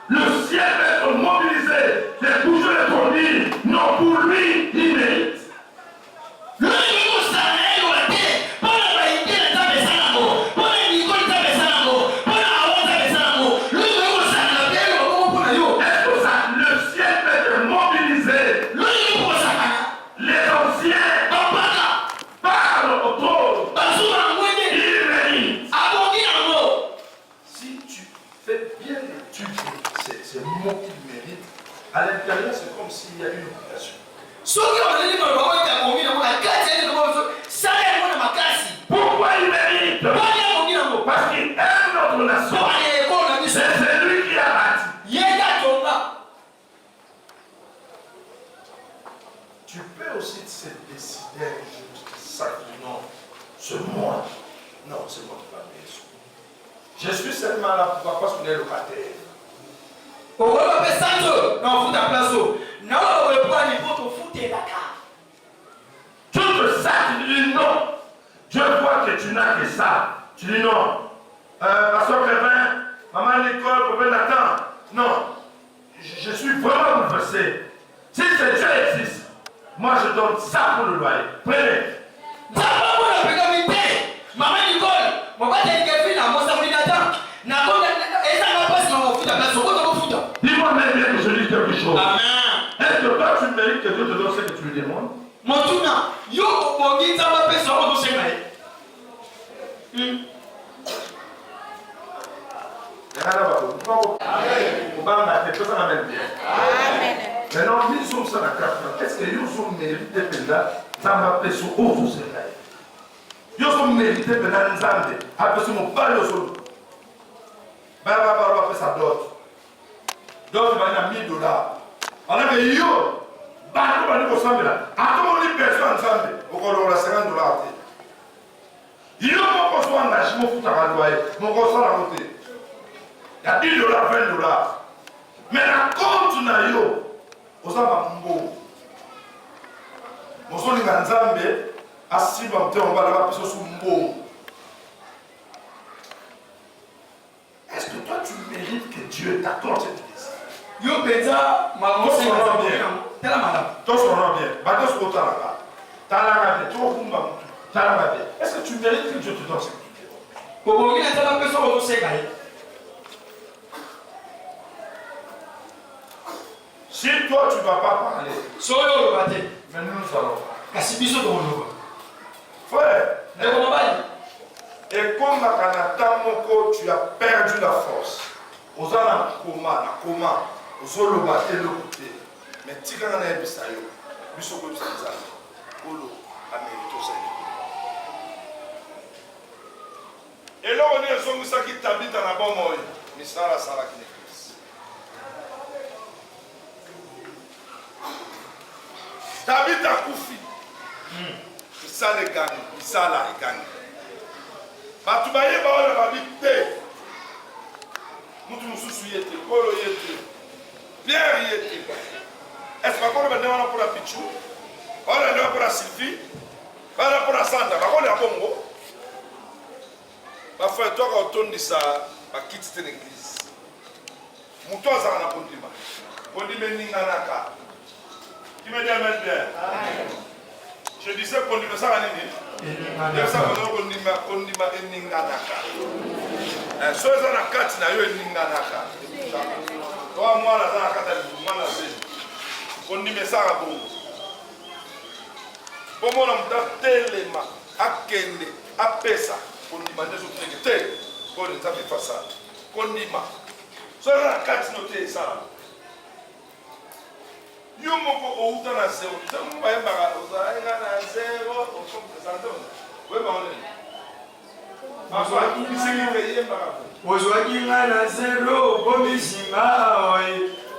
le ciel va être mobilisé? C'est pour je le conduis. Non, pour lui, il mérite. À l'intérieur, c'est comme s'il y a une obligation. Pourquoi il mérite? Parce qu'il aime notre nation. C'est lui qui a bâti. Tu peux aussi se décider ça, non, c'est moi. Non, c'est moi qui va payer. Je suis seulement là pour parce qu'on est locataire. Tout ça, tu dis non. Je vois que tu n'as que ça. Tu dis non. Pasteur Clément, maman Nicole, Papa Nathan. Non. Je suis vraiment bouleversé. Si c'est Dieu existe, moi je donne ça pour le loyer. Prenez. Maman Nicole, mon père est quelqu'un dans mon samedi Nathan. Dis-moi même bien que je dis quelque chose. Amen. Est-ce que toi tu mérites que Dieu te donne ce que tu lui demandes? Mon tournant, yo, mon guide, ça va faire son dossier. Maintenant, nous sommes sur la carte. Est-ce que nous sommes mérités pendant Zamba Peso au Sénégal? Nous sommes mérités pendant Zambé. Après ce mot, pas le sol. Baba fait ça d'autres. D'autres vont $1000. On a dit yo, bateau va nous ressembler là. À tout le monde personne Zambé. Au colon la $50. Yo, mon conso engagement pour ta loyer. Mon conso la côté. Il y a $10, $20. Mais la compte na yo. Osama mbo. Mozo linga Nzambe asiba mtema mbala bapiso su mbo. Est-ce que toi tu mérites que Dieu t'accorde cette grâce? Yo beza maman c'est bien. Tela madame. Toi son nom bien. Bato ce kota là. Talanga bien. Toi kumba mutu. Talanga bien. Est-ce que tu mérites que Dieu te donne ce que tu veux? Pour vous dire la personne au Sénégal. Si toi tu ne vas pas parler, Soyo le bâté. mais nous allons. Kasibiso de Ronoba. Frère, De Ronoba. et comme à Kanata Moko, tu as perdu la force. Aux ana coma, aux olo batté le côté. Mais Tigana n'a pas ça. Biso ko bisa ça. Olo amérito ça. Et là on est zongu ça qui t'habite dans la bonne moye. Mais ça la sala qui n'est. David a koufi. Ça les gagne, ça là les gagne. Batubaye ba wala ba bité. Mutu mususu yete, kolo yete. Pierre yete. Est-ce pas qu'on va demander pour la Pichou? On va demander pour la Sylvie. On va demander pour la Santa, on va Bongo. Ba frère toi quand on dit ça, ba quitte l'église. Mutu azana na bondima. Bondima ninga naka. Qui me dit amen bien? Je disais qu'on dit ça à Nini. Je sais qu'on dit Ninganaka. Ceux qui ont 4 na yo Ninganaka. Toi, moi, la Zana 4 moi, la C. On dit ça à bon. Pour moi, on a tellement. akende apesa kondima nde ezoteke te mpo nzambe efasa kondima soki na kati no te esala yo moko outa na zero ntango bayembaka ozalenga na zero okompresente oyembaka nini asoakibisekite yembaka ozwaki nga na zero bomisinga oye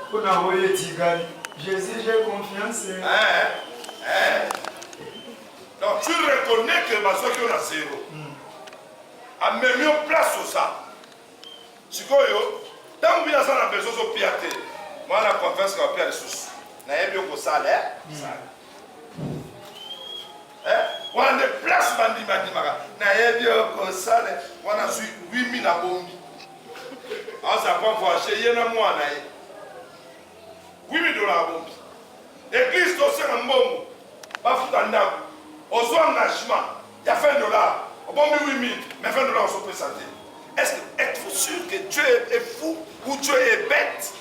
mpona oyo etikali jésus j'ai confiance. Donc tu reconnais que basoki yo na zero amemi yo place oza sikoyo ntango bino aza na besoin ozopia te mwana confiance ka bapia lisusu nayebi yo kosala wana nde place bandimaka nayebi yo kosala wana zwi 8000 abombi aza pa voyage ye na mwana ye $8,000 abombi église tosenga mbongo bafuta ndako ozwa engagement ya $20 obombi 8000 mais $20 osopesa te. Est-ce que êtes-vous sûr que Dieu est fou ou Dieu est bête?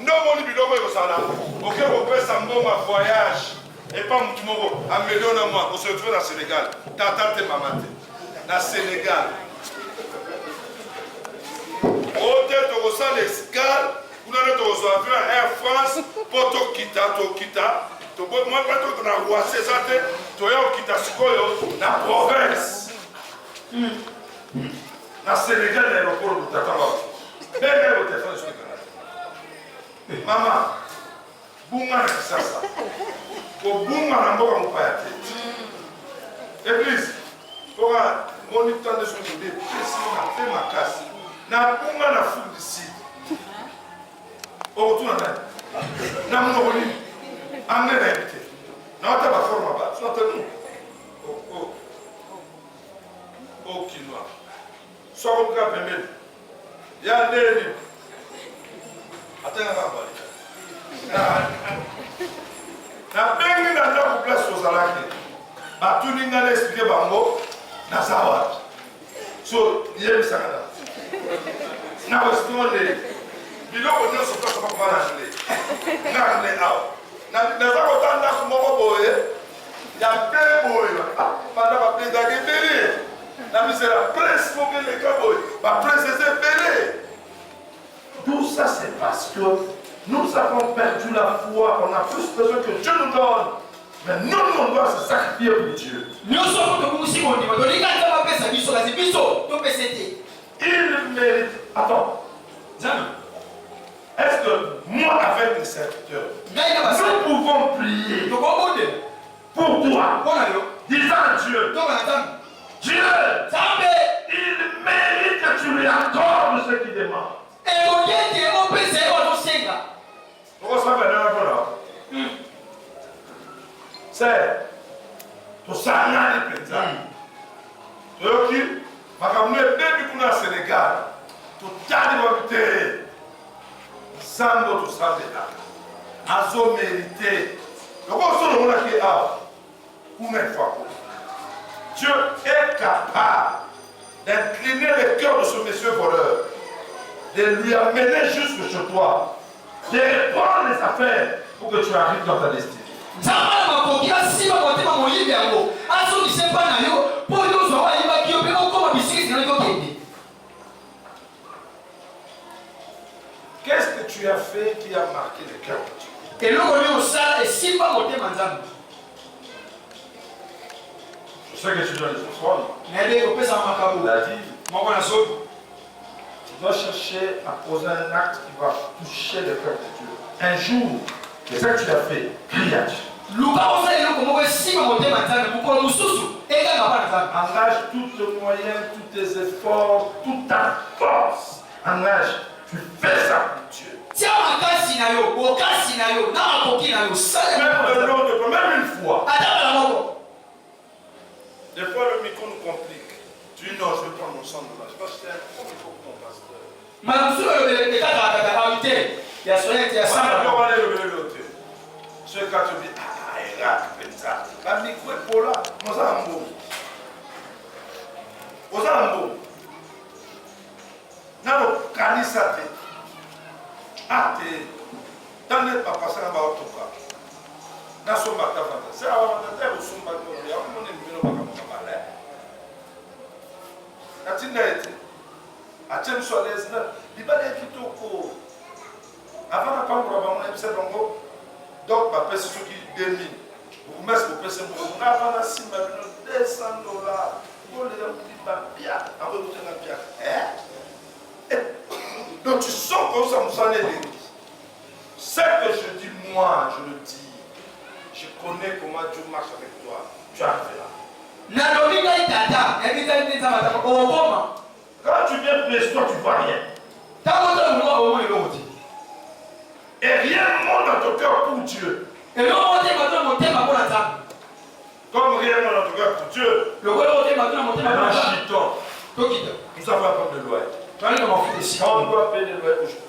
Ndomoni biloko ekozala oke kopesa mbongo ya voyage epa mutu moko amelion na mwa on se retrouve na Sénégal tata te mama te na Sénégal ote tokosala escale kuna nde tokozwa avion ya Air France mpo tokita tokona Roissy eza te toya kokita sikoyo na province na Sénégal na aéroport butatanga benga yo telefone soki mama bunga na kisasa kobunga na mboka mopaya te église oka moni tande soki nde pesi na te makasi na bunga na fundisi okotuna nani na monoko nini anglais na yebi te na ota baforma ba sonate nu okinoa sokobuka pembeni ya ndeni atengaka balika nabengi na ndako place ozalaki batuni nga na explike bango naza wapi so yebisaka na kositole biloko nyonso place bakoma na anglais nga anglais awa naza kota ndako moko boye ya mpe boye banda baplezaki ebele na misela presse moko eleka boye bapresse eza ebele. Tout ça, c'est parce que nous avons perdu la foi. On a plus besoin que Dieu nous donne. Mais nous, on doit se sacrifier pour Dieu. Il mérite. Attends. Est-ce que moi, avec les serviteurs, nous pouvons prier pour toi, disant à Dieu, Dieu, il mérite que tu lui accordes ce qu'il demande. C'est tout ça, les pétales. Toyoki, makamune bebi kuna Sénégal, tout tali wabite, sambo tout ça de azo mérité. Donc on se rend là qui a, combien de fois Dieu est capable d'incliner le cœur de ce monsieur voleur, de lui amener jusque chez toi, de répondre les affaires pour que tu arrives dans ta destinée. Qu'est-ce que tu as fait qui a marqué le cœur de Dieu? Je sais que tu dois les offrandes. La vie. Tu dois chercher à poser un acte qui va toucher le cœur de Dieu. Un jour, c'est ça que tu as fait. Crie à Dieu. Engage tous tes moyens, tous tes efforts, toute ta force. Engage. Tu fais ça pour Dieu. Même de l'autre, même une fois. Des fois, le micro nous complique. Tu dis non, je vais prendre mon sang de là. Je pense que c'est un gros micro pour mon pasteur. Ce quand tu dis, ah, Irak, ça. La micro est pour là. Mozambo. Nano kanisate. Ate. Dans le papa, ça va au toka. nasomba ta fanta c'est avant de osomba ko ya ko ne mbino baka mabala atinda ete atem soles na libale kitoko avant na pangura ba mona bise bango donc ba pesi soki 2000 vous mettez pour pesi pour na avant na simba $200 pour les gens bien après vous tenez bien donc tu sens comme ça me sonne les ce que je dis moi je le dis je connais comment Dieu marche avec toi tu arriveras. Quand tu viens prier, toi tu vois rien. Et rien ne monte dans ton cœur pour Dieu. Comme rien ne monte dans ton cœur pour Dieu. Un chiton. Nous avons un problème de loyer. On doit payer le loyer aujourd'hui.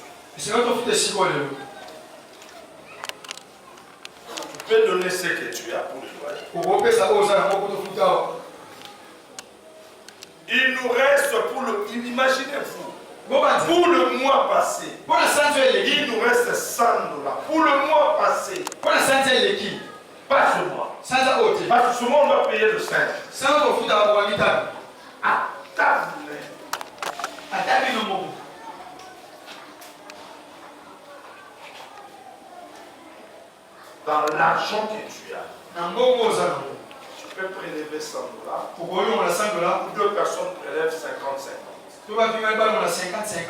Tu peux donner ce que tu as pour le loyer. Il nous reste pour le... Imaginez-vous. Pour le mois passé, il nous reste $100. Pour le mois passé, pas ce mois. Parce que ce mois, on doit payer le 5. À table. Dans l'argent que tu as, tu peux prélever $100. Ou deux personnes prélèvent 50-50.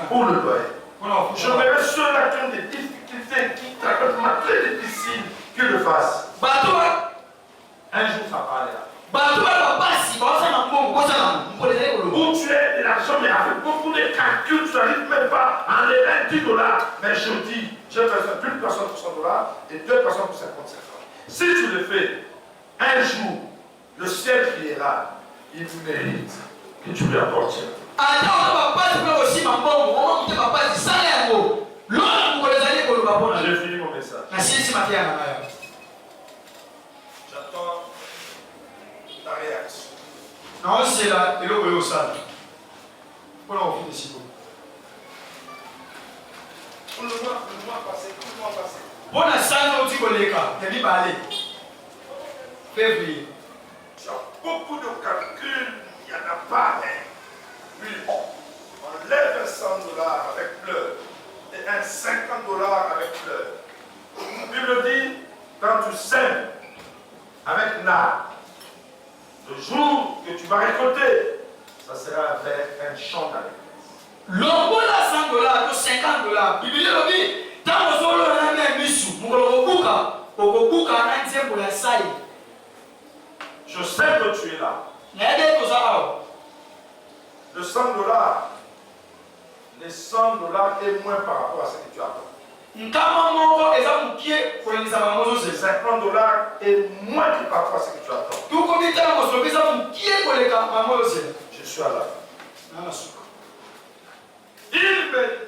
Pour le loyer. Je verrai ceux-là qui ont des difficultés, qui traversent ma très difficile, qu'ils le fassent. Un jour, ça parlera. Où tu es de l'argent, mais avec beaucoup de calculs, tu n'arrives même pas à enlever $10. Mais je dis, j'ai besoin d'une personne pour $100 et deux personnes pour 50. Si tu le fais, un jour, le ciel criera, il mérite que tu lui apportes. J'ai fini mon message. J'attends ta réaction. Pour le mois passé, février. Tu as beaucoup de calculs, il n'y en a pas. Puis, on lève $100 avec pleurs et un $50 avec pleurs. La Bible dit, quand tu sèmes avec l'art, le jour que tu vas récolter, ça sera vers un champ dans l'église. $100 $50. Bible dit, tant que solo na me misu, mukobuka na nzembo ya sai. Je sais que tu es là. Le $100, les $100 est moins par rapport à ce que tu attends. Les $50 est moins que par rapport à ce que tu attends. Je suis à la fin. Il mérite.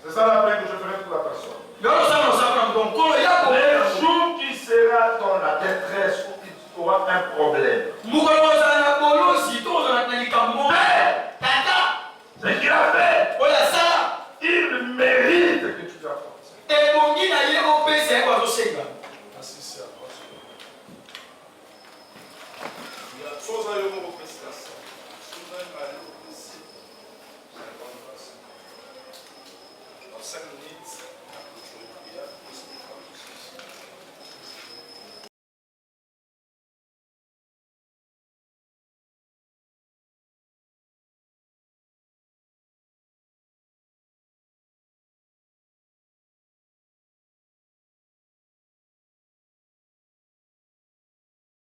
C'est ça la peine que je ferai pour la personne. Les jours qui sera dans la détresse où il aura un problème. Ce qu'il a fait, il mérite que tu lui apportes. Ainsi c'est à toi. Il y a chose à y avoir. Dans 5 minutes.